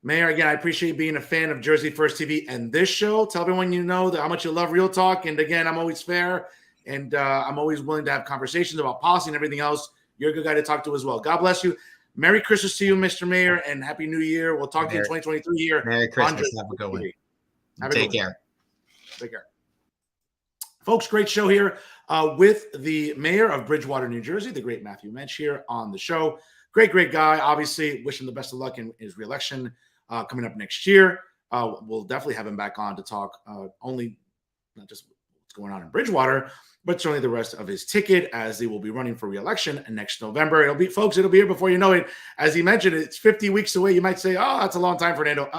Mayor, again, I appreciate being a fan of Jersey First TV and this show. Tell everyone you know how much you love Real Talk. And again, I'm always fair. And I'm always willing to have conversations about policy and everything else. You're a good guy to talk to as well. God bless you. Merry Christmas to you, Mr. Mayor, and Happy New Year. We'll talk to you in 2023 here. Merry Christmas. Have a good one. Take care. Take care. Folks, great show here with the mayor of Bridgewater, New Jersey, the great Matthew Moench here on the show. Great guy. Obviously, wish him the best of luck in his reelection coming up next year. We'll definitely have him back on to talk only not just what's going on in Bridgewater, but certainly the rest of his ticket as they will be running for reelection next November. It'll be here before you know it. As he mentioned, it's 50 weeks away. You might say, oh, that's a long time, Fernando.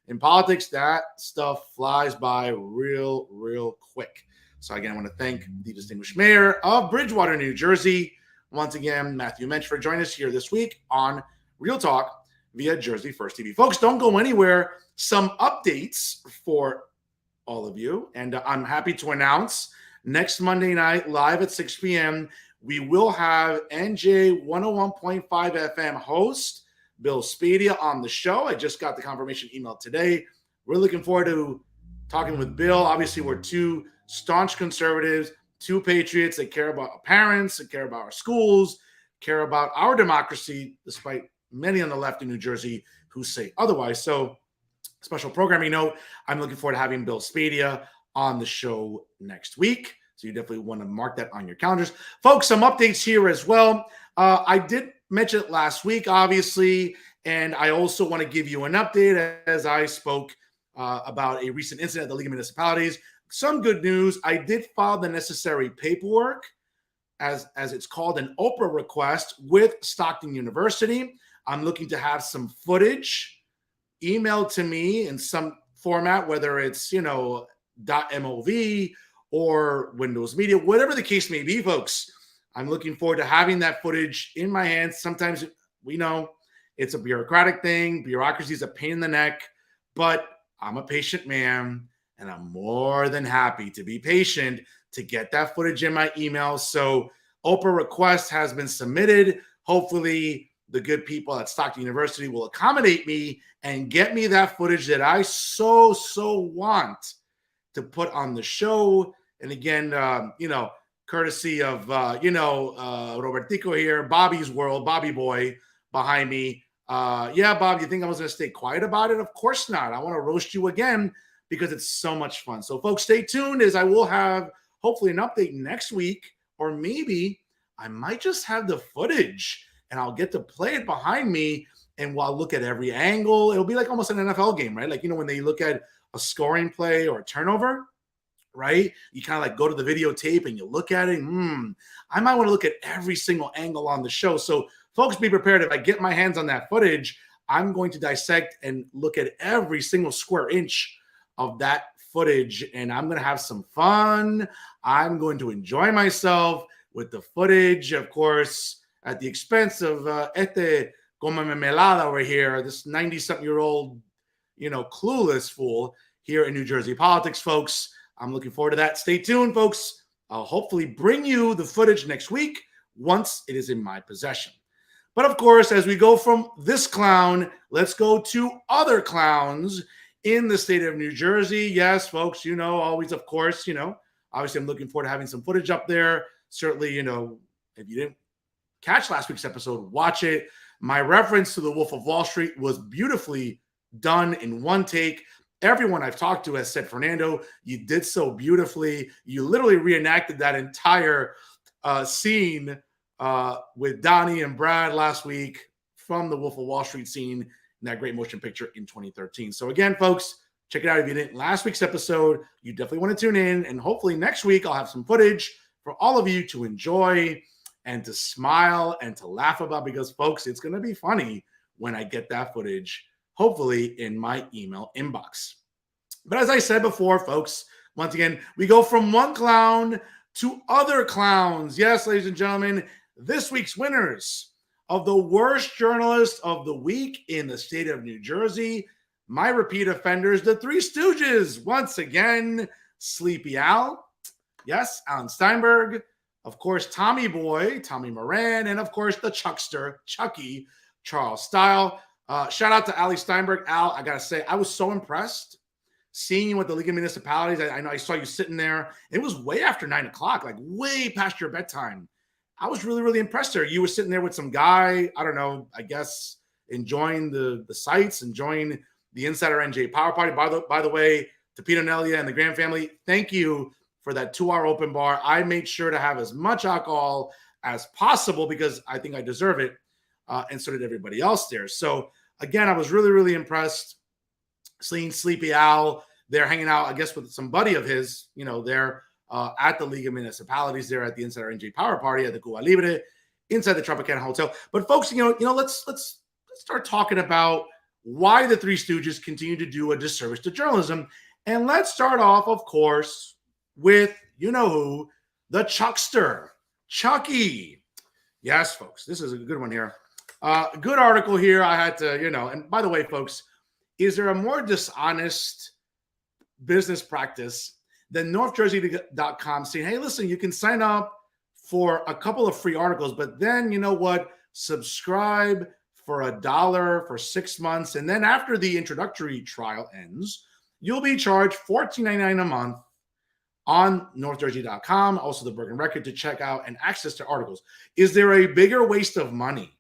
In politics, that stuff flies by real quick. So again, I want to thank the distinguished mayor of Bridgewater, New Jersey. Once again, Matthew Moench for joining us here this week on Real Talk. via Jersey First TV. Folks, don't go anywhere. Some updates for all of you. And I'm happy to announce next Monday night, live at 6 p.m., we will have NJ 101.5 FM host Bill Speedia on the show. I just got the confirmation email today. We're looking forward to talking with Bill. Obviously, we're two staunch conservatives, two patriots that care about our parents, that care about our schools, care about our democracy, despite many on the left in New Jersey who say otherwise. So, special programming note, I'm looking forward to having Bill Speedia on the show next week. So you definitely want to mark that on your calendars. Folks, some updates here as well. I did mention it last week, obviously, and I also want to give you an update as I spoke about a recent incident at the League of Municipalities. Some good news. I did file the necessary paperwork, as it's called, an Oprah request with Stockton University. I'm looking to have some footage emailed to me in some format, whether it's, .mov or Windows Media, whatever the case may be, folks. I'm looking forward to having that footage in my hands. Sometimes we know it's a bureaucratic thing. Bureaucracy is a pain in the neck, but I'm a patient man, and I'm more than happy to be patient to get that footage in my email. So Oprah request has been submitted. Hopefully the good people at Stockton University will accommodate me and get me that footage that I so want to put on the show. And again, courtesy of, Robertico here, Bobby's World, Bobby Boy behind me. Yeah, Bob, you think I was going to stay quiet about it? Of course not. I want to roast you again because it's so much fun. So, folks, stay tuned, as I will have hopefully an update next week, or maybe I might just have the footage and I'll get to play it behind me, and we'll look at every angle. It'll be like almost an NFL game, right? Like, when they look at a scoring play or a turnover, right? You kind of like go to the videotape and you look at it. I might want to look at every single angle on the show. So, folks, be prepared. If I get my hands on that footage, I'm going to dissect and look at every single square inch of that footage, and I'm going to have some fun. I'm going to enjoy myself with the footage, of course, at the expense of Como Memelada over here, this 90-something-year-old, clueless fool here in New Jersey politics, folks. I'm looking forward to that. Stay tuned, folks. I'll hopefully bring you the footage next week once it is in my possession. But of course, as we go from this clown, let's go to other clowns in the state of New Jersey. Yes, folks, always, of course, obviously I'm looking forward to having some footage up there. Certainly, if you didn't catch last week's episode, watch it. My reference to the Wolf of Wall Street was beautifully done in one take. Everyone I've talked to has said, Fernando, you did so beautifully. You literally reenacted that entire scene with Donnie and Brad last week from the Wolf of Wall Street scene in that great motion picture in 2013. So again, folks, check it out. If you didn't last week's episode, you definitely want to tune in. And hopefully next week I'll have some footage for all of you to enjoy and to smile and to laugh about, because, folks, it's going to be funny when I get that footage, hopefully in my email inbox. But as I said before, folks, once again, we go from one clown to other clowns. Yes, ladies and gentlemen, this week's winners of the worst journalist of the week in the state of New Jersey, my repeat offenders, the Three Stooges. Once again, Sleepy Al, yes, Alan Steinberg, of course, Tommy Boy, Tommy Moran, and of course, the Chuckster, Chucky, Charles Style. Shout out to Ali Steinberg. Al, I got to say, I was so impressed seeing you at the League of Municipalities. I know I saw you sitting there. It was way after 9 o'clock, like way past your bedtime. I was really, really impressed there. You were sitting there with some guy, I don't know, I guess, enjoying the sights, enjoying the Insider NJ Power Party. By the way, to Peter Nelia and the Graham family, thank you for that 2-hour open bar. I made sure to have as much alcohol as possible because I think I deserve it, and so did everybody else there. So, again, I was really, really impressed seeing Sleepy Al there hanging out, I guess, with some buddy of his, there at the League of Municipalities there at the Insider NJ Power Party at the Cuba Libre inside the Tropicana Hotel. But, folks, let's start talking about why the Three Stooges continue to do a disservice to journalism. And let's start off, of course, with who, the Chuckster, Chucky. Yes, folks, this is a good one here. Good article here. I had to, and by the way, folks, is there a more dishonest business practice than NorthJersey.com saying, hey, listen, you can sign up for a couple of free articles, but then you know what? Subscribe for $1 for 6 months. And then after the introductory trial ends, you'll be charged $14.99 a month on NorthJersey.com, also the Bergen Record, to check out and access to articles. Is there a bigger waste of money?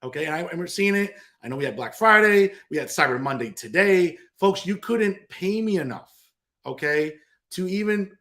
Okay, and we're seeing it. I know we had Black Friday, we had Cyber Monday today. Folks, you couldn't pay me enough, okay, to even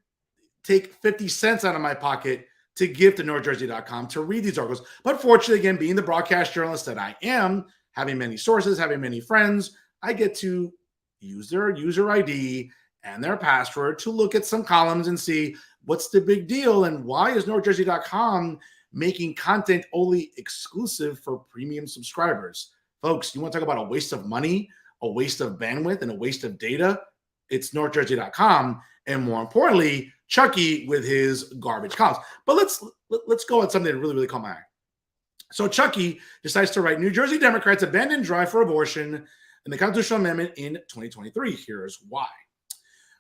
take 50 cents out of my pocket to give to NorthJersey.com to read these articles. But fortunately, again, being the broadcast journalist that I am, having many sources, having many friends, I get to use their user ID and their password to look at some columns and see what's the big deal and why is NorthJersey.com making content only exclusive for premium subscribers. Folks, you want to talk about a waste of money, a waste of bandwidth, and a waste of data? It's NorthJersey.com, and more importantly, Chucky with his garbage columns. But let's go at something that really caught my eye. So Chucky decides to write, New Jersey Democrats abandon drive for abortion in the constitutional amendment in 2023. Here's why.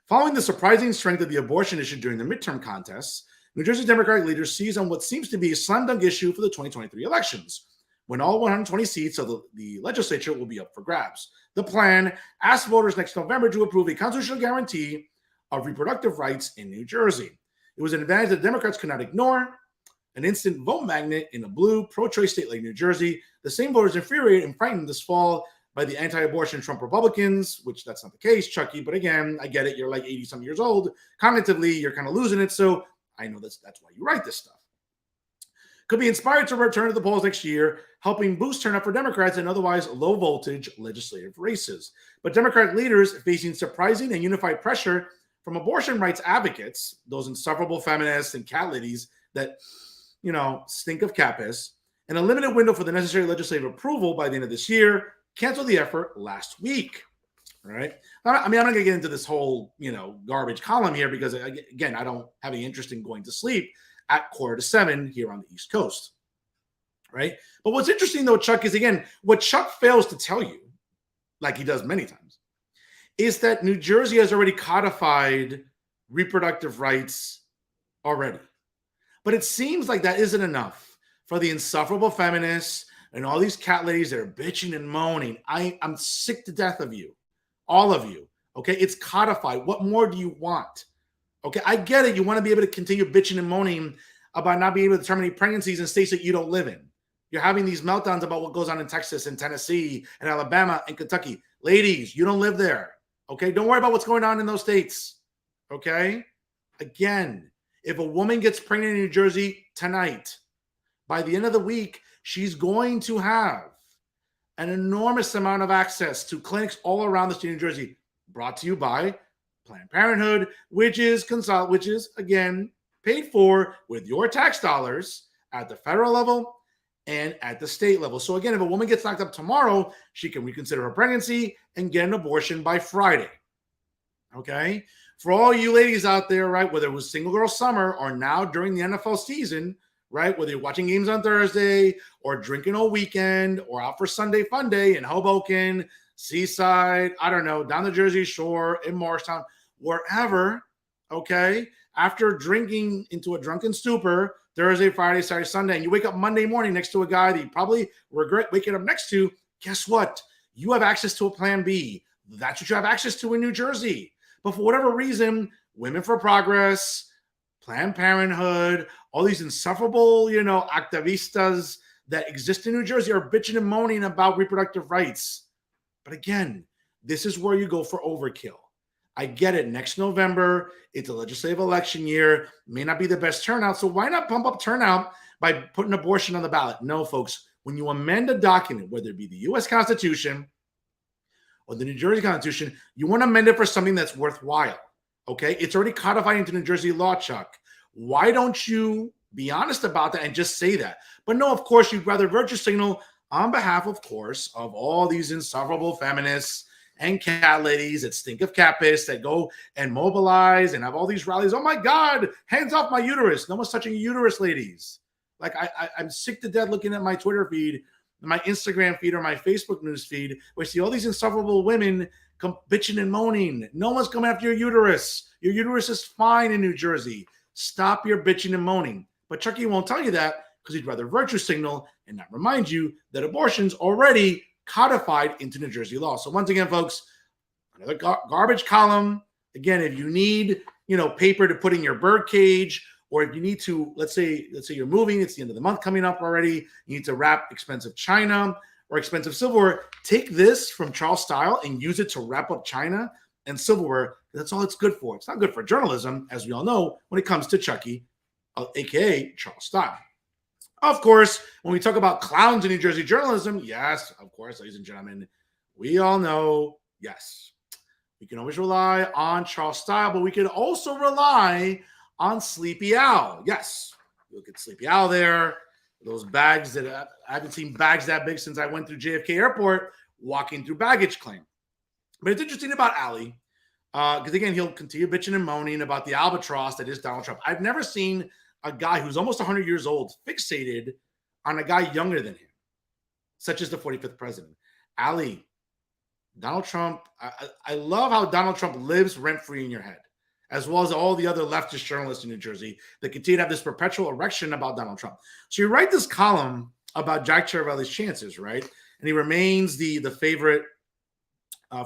Following the surprising strength of the abortion issue during the midterm contests, New Jersey Democratic leaders seize on what seems to be a slam dunk issue for the 2023 elections, when all 120 seats of the legislature will be up for grabs. The plan asks voters next November to approve a constitutional guarantee of reproductive rights in New Jersey. It was an advantage that Democrats could not ignore, an instant vote magnet in a blue, pro-choice state like New Jersey. The same voters infuriated and frightened this fall by the anti-abortion Trump Republicans, which that's not the case, Chucky. But again, I get it. You're like 80-some years old. Cognitively, you're kind of losing it. So I know that's why you write this stuff. Could be inspired to return to the polls next year, helping boost turnout for Democrats in otherwise low-voltage legislative races. But Democratic leaders facing surprising and unified pressure from abortion rights advocates, those insufferable feminists and cat ladies that, stink of capis, and a limited window for the necessary legislative approval by the end of this year, canceled the effort last week. All right. I mean, I'm not going to get into this whole, garbage column here because, again, I don't have any interest in going to sleep at 6:45 here on the East Coast. Right. But what's interesting, though, Chuck, is, again, what Chuck fails to tell you, like he does many times, is that New Jersey has already codified reproductive rights already. But it seems like that isn't enough for the insufferable feminists and all these cat ladies that are bitching and moaning. I'm sick to death of you. All of you. Okay. It's codified. What more do you want? Okay. I get it. You want to be able to continue bitching and moaning about not being able to terminate pregnancies in states that you don't live in. You're having these meltdowns about what goes on in Texas and Tennessee and Alabama and Kentucky. Ladies, you don't live there. Okay. Don't worry about what's going on in those states. Okay. Again, if a woman gets pregnant in New Jersey tonight, by the end of the week, she's going to have an enormous amount of access to clinics all around the state of New Jersey, brought to you by Planned Parenthood, which is again paid for with your tax dollars at the federal level and at the state level. So again, if a woman gets knocked up tomorrow, she can reconsider her pregnancy and get an abortion by Friday. Okay, for all you ladies out there, right, whether it was Single Girl Summer or now during the NFL season, right, whether you're watching games on Thursday or drinking all weekend or out for Sunday fun day in Hoboken, Seaside, I don't know, down the Jersey Shore, in Morristown, wherever, okay, after drinking into a drunken stupor Thursday, Friday, Saturday, Sunday, and you wake up Monday morning next to a guy that you probably regret waking up next to, guess what? You have access to a Plan B. That's what you have access to in New Jersey. But for whatever reason, Women for Progress, Planned Parenthood, all these insufferable, activistas that exist in New Jersey are bitching and moaning about reproductive rights. But again, this is where you go for overkill. I get it. Next November, it's a legislative election year. May not be the best turnout. So why not pump up turnout by putting abortion on the ballot? No, folks. When you amend a document, whether it be the U.S. Constitution or the New Jersey Constitution, you want to amend it for something that's worthwhile. Okay? It's already codified into New Jersey law, Chuck. Why don't you be honest about that and just say that? But no, of course, you'd rather virtue signal on behalf, of course, of all these insufferable feminists and cat ladies that stink of cat piss that go and mobilize and have all these rallies. Oh my God, hands off my uterus. No one's touching your uterus, ladies. Like I'm sick to death looking at my Twitter feed my Instagram feed or my Facebook news feed, where I see all these insufferable women bitching and moaning. No one's coming after your uterus. Your uterus is fine in New Jersey. Stop your bitching and moaning. But Chucky won't tell you that because he'd rather virtue signal and not remind you that abortion's already codified into New Jersey law. So once again, folks, another garbage column. Again, if you need, paper to put in your bird cage, or if you need to, let's say you're moving, it's the end of the month coming up already, you need to wrap expensive china or expensive silverware, take this from Charles Style and use it to wrap up china and silverware. That's all it's good for. It's not good for journalism, as we all know, when it comes to Chucky, aka Charles Style. Of course, when we talk about clowns in New Jersey journalism, yes, of course, ladies and gentlemen, we all know, yes, we can always rely on Charles Style, but we can also rely on Sleepy Al. Yes, look at Sleepy Al there. Those bags that I haven't seen bags that big since I went through JFK Airport walking through baggage claim. But it's interesting about Ali, because again, he'll continue bitching and moaning about the albatross that is Donald Trump. I've never seen a guy who's almost 100 years old fixated on a guy younger than him, such as the 45th president. Ali, Donald Trump, I love how Donald Trump lives rent-free in your head, as well as all the other leftist journalists in New Jersey that continue to have this perpetual erection about Donald Trump. So you write this column about Jack Ciaravelli's chances, right? And he remains the favorite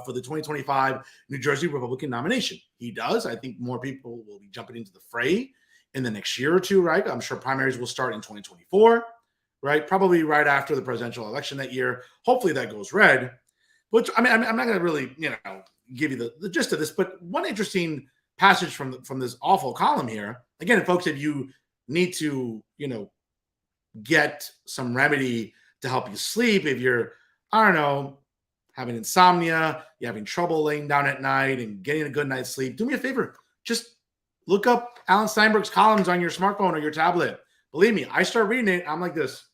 for the 2025 New Jersey Republican nomination. He does. I think more people will be jumping into the fray in the next year or two, right? I'm sure primaries will start in 2024, right? Probably right after the presidential election that year. Hopefully that goes red. Which, I'm not going to really, give you the gist of this, but one interesting passage from this awful column here. Again, folks, if you need to, get some remedy to help you sleep, if you're, I don't know, having insomnia, you're having trouble laying down at night and getting a good night's sleep, do me a favor. Just look up Alan Steinberg's columns on your smartphone or your tablet. Believe me, I start reading it, I'm like this.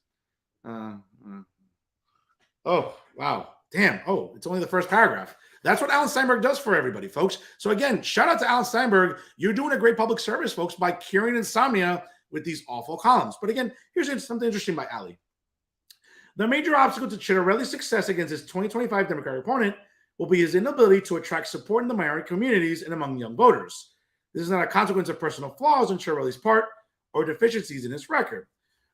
Oh, wow. Damn. Oh, it's only the first paragraph. That's what Alan Steinberg does for everybody, folks. So again, shout out to Alan Steinberg. You're doing a great public service, folks, by curing insomnia with these awful columns. But again, here's something interesting by Ali. The major obstacle to Ciaravelli's success against his 2025 Democratic opponent will be his inability to attract support in the minority communities and among young voters. This is not a consequence of personal flaws on Ciaravelli's part or deficiencies in his record.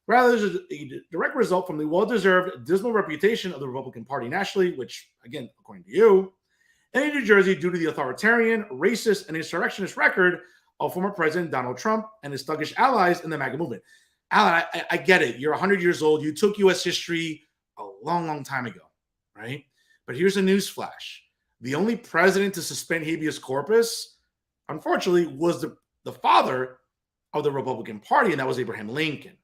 Rather, this is a direct result from the well-deserved dismal reputation of the Republican Party nationally, which, again, according to you, and in New Jersey due to the authoritarian, racist, and insurrectionist record of former President Donald Trump and his thuggish allies in the MAGA movement. Alan, I get it. You're 100 years old. You took U.S. history a long, long time ago, right? But here's a news flash. The only president to suspend habeas corpus, unfortunately, was the father of the Republican Party, and that was Abraham Lincoln.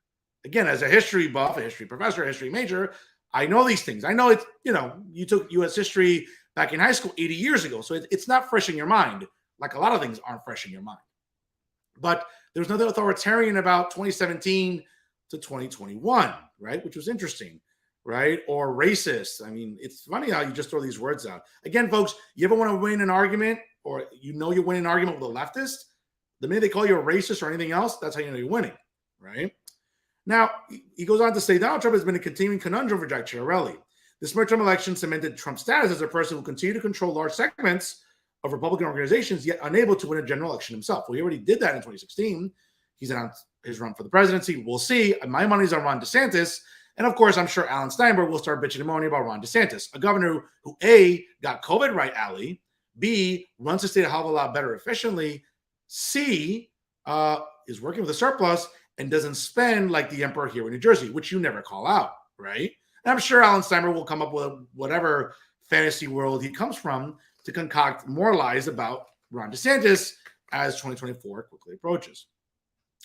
Again, as a history buff, a history professor, a history major, I know these things. I know it's, you took U.S. history back in high school 80 years ago. So it's not fresh in your mind, like a lot of things aren't fresh in your mind. But there was nothing authoritarian about 2017 to 2021, right? Which was interesting, right? Or racist. I mean, it's funny how you just throw these words out. Again, folks, you ever want to win an argument or you're winning an argument with a leftist? The minute they call you a racist or anything else, that's how you know you're winning, right? Now, he goes on to say, Donald Trump has been a continuing conundrum for Jack Ciaravelli. This midterm election cemented Trump's status as a person who will continue to control large segments of Republican organizations, yet unable to win a general election himself. Well, he already did that in 2016. He's announced his run for the presidency. We'll see. My money's on Ron DeSantis. And of course, I'm sure Alan Steinberg will start bitching and moaning about Ron DeSantis, a governor who A, got COVID right, Ali, B, runs the state a hell of a lot better efficiently, C, is working with a surplus and doesn't spend like the emperor here in New Jersey, which you never call out, right? And I'm sure Alan Steinberg will come up with whatever fantasy world he comes from to concoct more lies about Ron DeSantis as 2024 quickly approaches,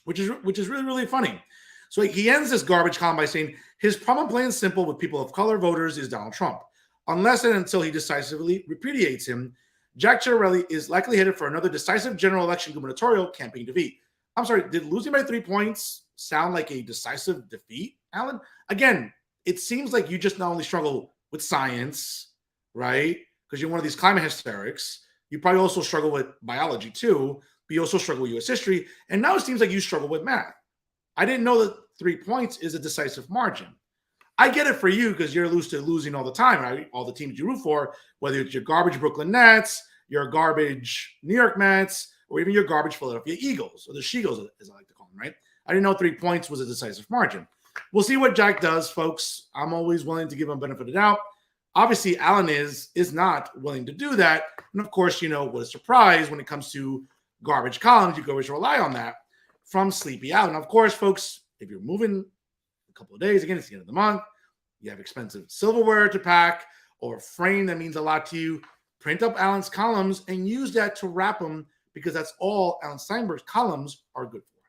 which is really, really funny. So he ends this garbage column by saying his problem, plain and simple, with people of color voters is Donald Trump. Unless and until he decisively repudiates him, Jack Ciaravelli is likely headed for another decisive general election gubernatorial campaign defeat. I'm sorry, did losing by 3 points sound like a decisive defeat, Alan? Again, it seems like you just not only struggle with science, right? Because you're one of these climate hysterics. You probably also struggle with biology too, but you also struggle with U.S. history. And now it seems like you struggle with math. I didn't know that 3 points is a decisive margin. I get it for you because you're used to losing all the time, right? All the teams you root for, whether it's your garbage Brooklyn Nets, your garbage New York Mets, or even your garbage Philadelphia Eagles, or the She-Eagles, as I like to call them, right? I didn't know 3 points was a decisive margin. We'll see what Jack does, folks. I'm always willing to give him benefit of the doubt. Obviously, Alan is not willing to do that. And of course, what a surprise when it comes to garbage columns. You can always rely on that from Sleepy Al. And of course, folks, if you're moving a couple of days, again, it's the end of the month, you have expensive silverware to pack or a frame that means a lot to you, print up Alan's columns and use that to wrap them because that's all Alan Steinberg's columns are good for.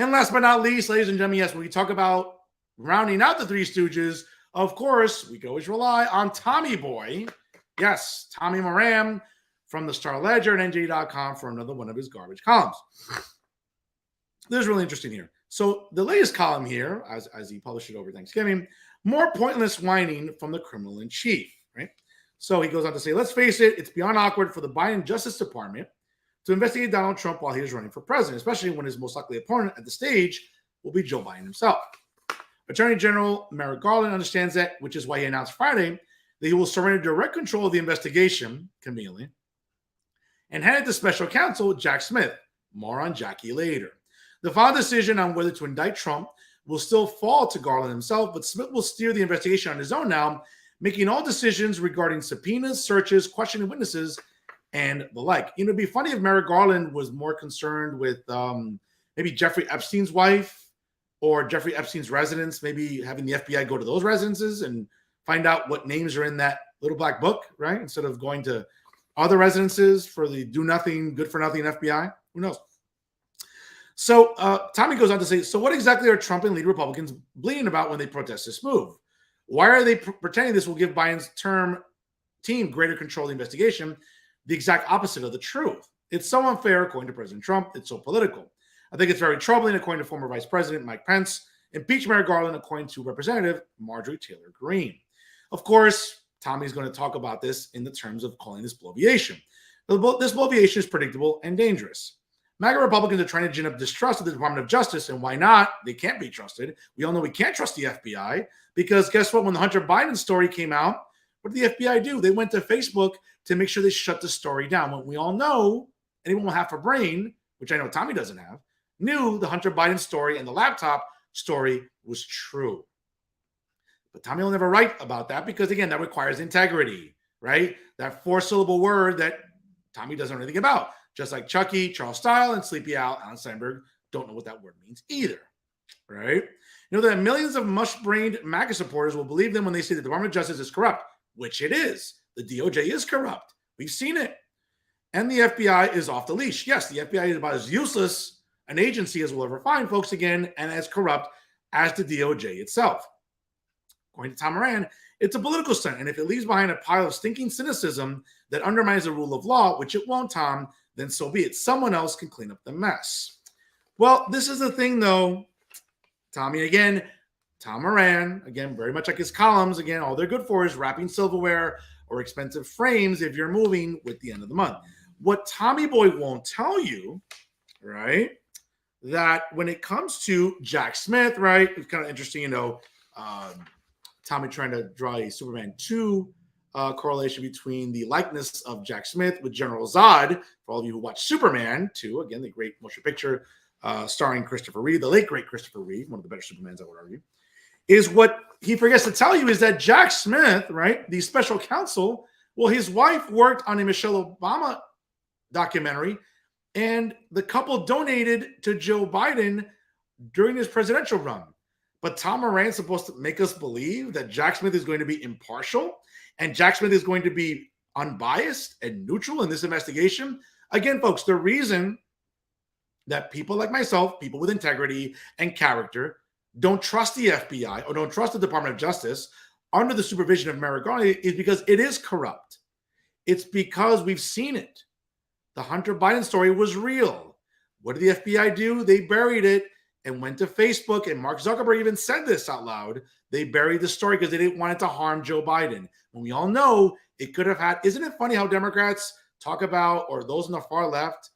And last but not least, ladies and gentlemen, yes, when we talk about rounding out the Three Stooges, of course, we can always rely on Tommy Boy. Yes, Tommy Moran from the Star Ledger and NJ.com for another one of his garbage columns. This is really interesting here. So the latest column here, as he published it over Thanksgiving, more pointless whining from the criminal in chief, right? So he goes on to say, let's face it, it's beyond awkward for the Biden Justice Department to investigate Donald Trump while he is running for president, especially when his most likely opponent at the stage will be Joe Biden himself. Attorney General Merrick Garland understands that, which is why he announced Friday that he will surrender direct control of the investigation, conveniently, and hand it to special counsel Jack Smith. More on Jackie later. The final decision on whether to indict Trump will still fall to Garland himself, but Smith will steer the investigation on his own now, making all decisions regarding subpoenas, searches, questioning witnesses, and the like. It'd be funny if Merrick Garland was more concerned with maybe Jeffrey Epstein's wife or Jeffrey Epstein's residence, maybe having the FBI go to those residences and find out what names are in that little black book, right? Instead of going to other residences for the do-nothing, good-for-nothing FBI. Who knows? So Tommy goes on to say, so what exactly are Trump and lead Republicans bleeding about when they protest this move? Why are they pretending this will give Biden's team greater control of the investigation? The exact opposite of the truth. It's so unfair, according to President Trump. It's so political. I think it's very troubling, according to former Vice President Mike Pence. Impeach Merrick Garland, according to Representative Marjorie Taylor Greene. Of course, Tommy's going to talk about this in the terms of calling this bloviation. This bloviation is predictable and dangerous. MAGA Republicans are trying to gin up distrust of the Department of Justice, and why not? They can't be trusted. We all know we can't trust the FBI because guess what? When the Hunter Biden story came out, what did the FBI do? They went to Facebook to make sure they shut the story down. When we all know, anyone with half a brain, which I know Tommy doesn't have, knew the Hunter Biden story and the laptop story was true. But Tommy will never write about that because, again, that requires integrity, right? That 4-syllable word that Tommy doesn't know anything about. Just like Chucky, Charles Style, and Sleepy Al, Alan Steinberg don't know what that word means either, right? You know that millions of mush-brained MAGA supporters will believe them when they say the Department of Justice is corrupt, which it is. The DOJ is corrupt. We've seen it. And the FBI is off the leash. Yes, the FBI is about as useless an agency as we'll ever find, folks, again, and as corrupt as the DOJ itself. According to Tom Moran, it's a political stunt, and if it leaves behind a pile of stinking cynicism that undermines the rule of law, which it won't, Tom, then so be it. Someone else can clean up the mess. Well, this is the thing, though. Tommy, again, Tom Moran, again, very much like his columns, again, all they're good for is wrapping silverware or expensive frames if you're moving with the end of the month. What Tommy Boy won't tell you, right, that when it comes to Jack Smith, right, it's kind of interesting, Tommy trying to draw a Superman 2 correlation between the likeness of Jack Smith with General Zod, for all of you who watch Superman 2, again, the great motion picture starring Christopher Reeve, the late, great Christopher Reeve, one of the better Supermans, I would argue, is what he forgets to tell you is that Jack Smith, right, the special counsel, well, his wife worked on a Michelle Obama documentary, and the couple donated to Joe Biden during his presidential run. But Tom Moran's supposed to make us believe that Jack Smith is going to be impartial and Jack Smith is going to be unbiased and neutral in this investigation. Again, folks, the reason that people like myself, people with integrity and character, don't trust the FBI or don't trust the Department of Justice under the supervision of Merrick Garland is because it is corrupt. It's because we've seen it. The Hunter Biden story was real. What did the FBI do? They buried it and went to Facebook, and Mark Zuckerberg even said this out loud. They buried the story because they didn't want it to harm Joe Biden. When we all know it could have had, isn't it funny how Democrats talk about, or those on the far left,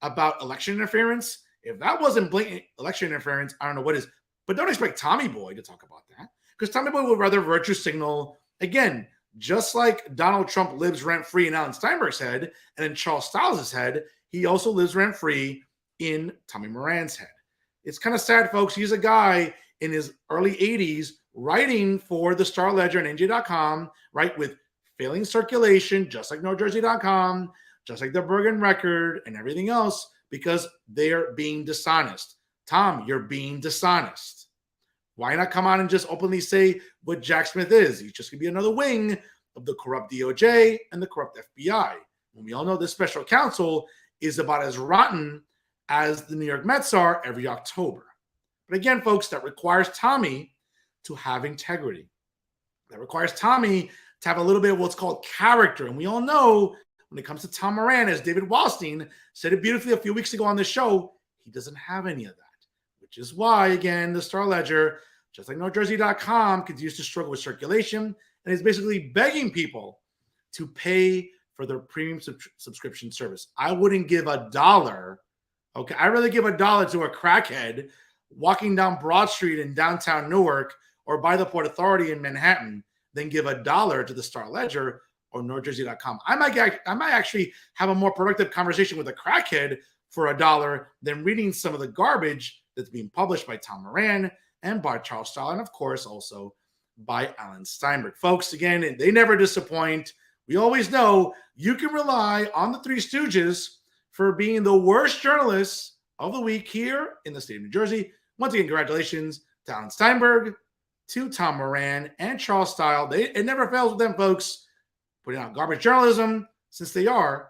about election interference? If that wasn't blatant election interference, I don't know what is. But don't expect Tommy Boy to talk about that Because Tommy Boy would rather virtue signal, again, just like Donald Trump lives rent-free in Alan Steinberg's head and in Charles Stiles' head, he also lives rent-free in Tommy Moran's head. It's kind of sad, folks. He's a guy in his early 80s writing for the Star Ledger and NJ.com, right, with failing circulation, just like NorthJersey.com, just like the Bergen Record and everything else, because they're being dishonest. Tom, you're being dishonest. Why not come on and just openly say what Jack Smith is? He's just going to be another wing of the corrupt DOJ and the corrupt FBI. When we all know this special counsel is about as rotten as the New York Mets are every October. But again, folks, that requires Tommy to have integrity. That requires Tommy to have a little bit of what's called character. And we all know when it comes to Tom Moran, as David Wallstein said it beautifully a few weeks ago on the show, he doesn't have any of that. Which is why, again, the Star Ledger, just like NorthJersey.com, continues to struggle with circulation and is basically begging people to pay for their premium subscription service. I wouldn't give $1. Okay, I'd rather give $1 to a crackhead walking down Broad Street in downtown Newark or by the Port Authority in Manhattan than give $1 to the Star Ledger or NorthJersey.com. I might actually have a more productive conversation with a crackhead for $1 than reading some of the garbage that's being published by Tom Moran and by Charles Stiles, and of course also by Alan Steinberg. Folks, again, they never disappoint. We always know you can rely on the Three Stooges for being the worst journalists of the week here in the state of New Jersey. Once again, congratulations to Alan Steinberg, to Tom Moran, and Charles Stiles. It never fails with them, folks, putting out garbage journalism since they are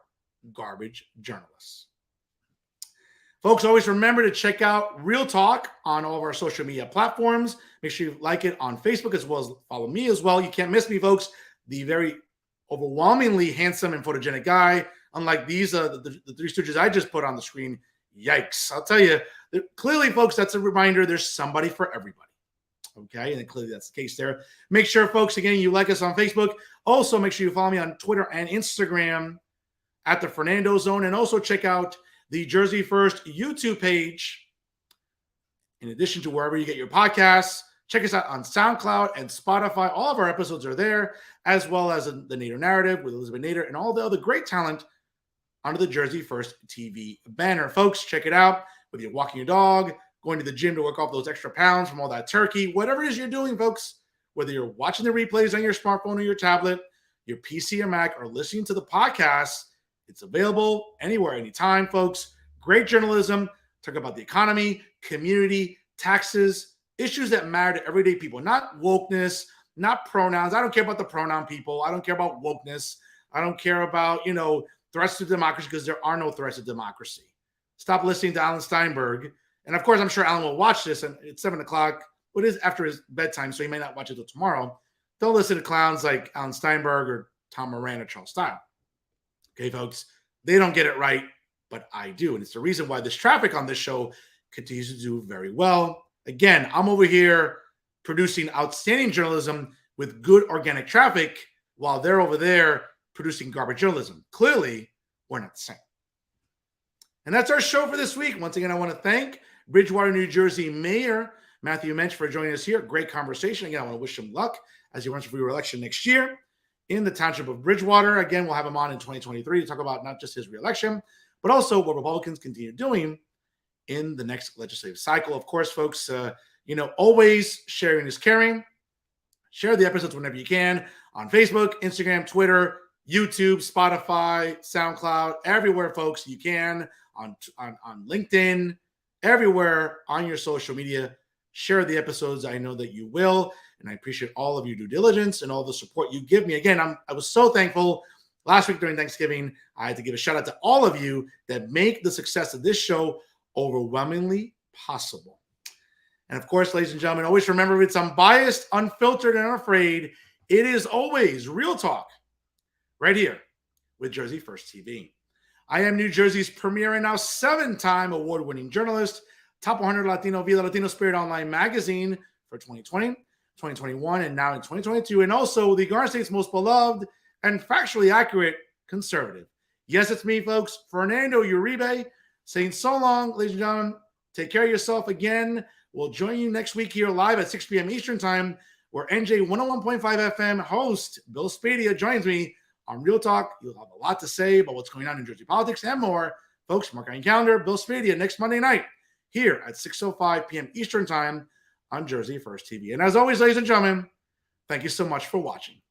garbage journalists. Folks, always remember to check out Real Talk on all of our social media platforms. Make sure you like it on Facebook as well as follow me as well. You can't miss me, folks. The very overwhelmingly handsome and photogenic guy, unlike these, the Three Stooges I just put on the screen. Yikes. I'll tell you, clearly, folks, that's a reminder there's somebody for everybody. Okay, and clearly that's the case there. Make sure, folks, again, you like us on Facebook. Also, make sure you follow me on Twitter and Instagram at the Fernando Zone, and also check out the Jersey First YouTube page. In addition to wherever you get your podcasts, check us out on SoundCloud and Spotify. All of our episodes are there, as well as the Nader Narrative with Elizabeth Nader and all the other great talent under the Jersey First TV banner. Folks, check it out. Whether you're walking your dog, going to the gym to work off those extra pounds from all that turkey, whatever it is you're doing, folks, whether you're watching the replays on your smartphone or your tablet, your PC or Mac, or listening to the podcast, it's available anywhere, anytime, folks. Great journalism. Talk about the economy, community, taxes, issues that matter to everyday people, not wokeness, not pronouns. I don't care about the pronoun people. I don't care about wokeness. I don't care about, threats to democracy, because there are no threats to democracy. Stop listening to Alan Steinberg. And of course, I'm sure Alan will watch this, and it's 7 o'clock. It is after his bedtime, so he may not watch it till tomorrow. Don't listen to clowns like Alan Steinberg or Tom Moran or Charles Stiles. Okay, folks, they don't get it right, but I do. And it's the reason why this traffic on this show continues to do very well. Again, I'm over here producing outstanding journalism with good organic traffic, while they're over there producing garbage journalism. Clearly, we're not the same. And that's our show for this week. Once again, I want to thank Bridgewater, New Jersey Mayor Matthew Moench for joining us here. Great conversation. Again, I want to wish him luck as he runs for re-election next year in the township of Bridgewater. Again, we'll have him on in 2023 to talk about not just his re-election, but also what Republicans continue doing in the next legislative cycle. Of course, folks, always sharing is caring. Share the episodes whenever you can on Facebook, Instagram, Twitter, YouTube, Spotify, SoundCloud, everywhere, folks, you can, on LinkedIn, everywhere on your social media. Share the episodes. I know that you will, and I appreciate all of your due diligence and all the support you give me. Again, I was so thankful. Last week during Thanksgiving, I had to give a shout out to all of you that make the success of this show overwhelmingly possible. And of course, ladies and gentlemen, always remember, it's unbiased, unfiltered, and unafraid. It is always Real Talk right here with Jersey First TV. I am New Jersey's premier and now 7-time award-winning journalist, top 100 Latino via the Latino Spirit online magazine for 2020, 2021, and now in 2022, and also the Garden State's most beloved and factually accurate conservative. Yes, it's me, folks, Fernando Uribe, saying so long, ladies and gentlemen. Take care of yourself again. We'll join you next week here live at 6 p.m. Eastern Time where NJ 101.5 FM host Bill Spadia joins me on Real Talk. You'll have a lot to say about what's going on in Jersey politics and more. Folks, mark on your calendar, Bill Spadia next Monday night here at 6:05 p.m. Eastern Time on Jersey First TV. And as always, ladies and gentlemen, thank you so much for watching.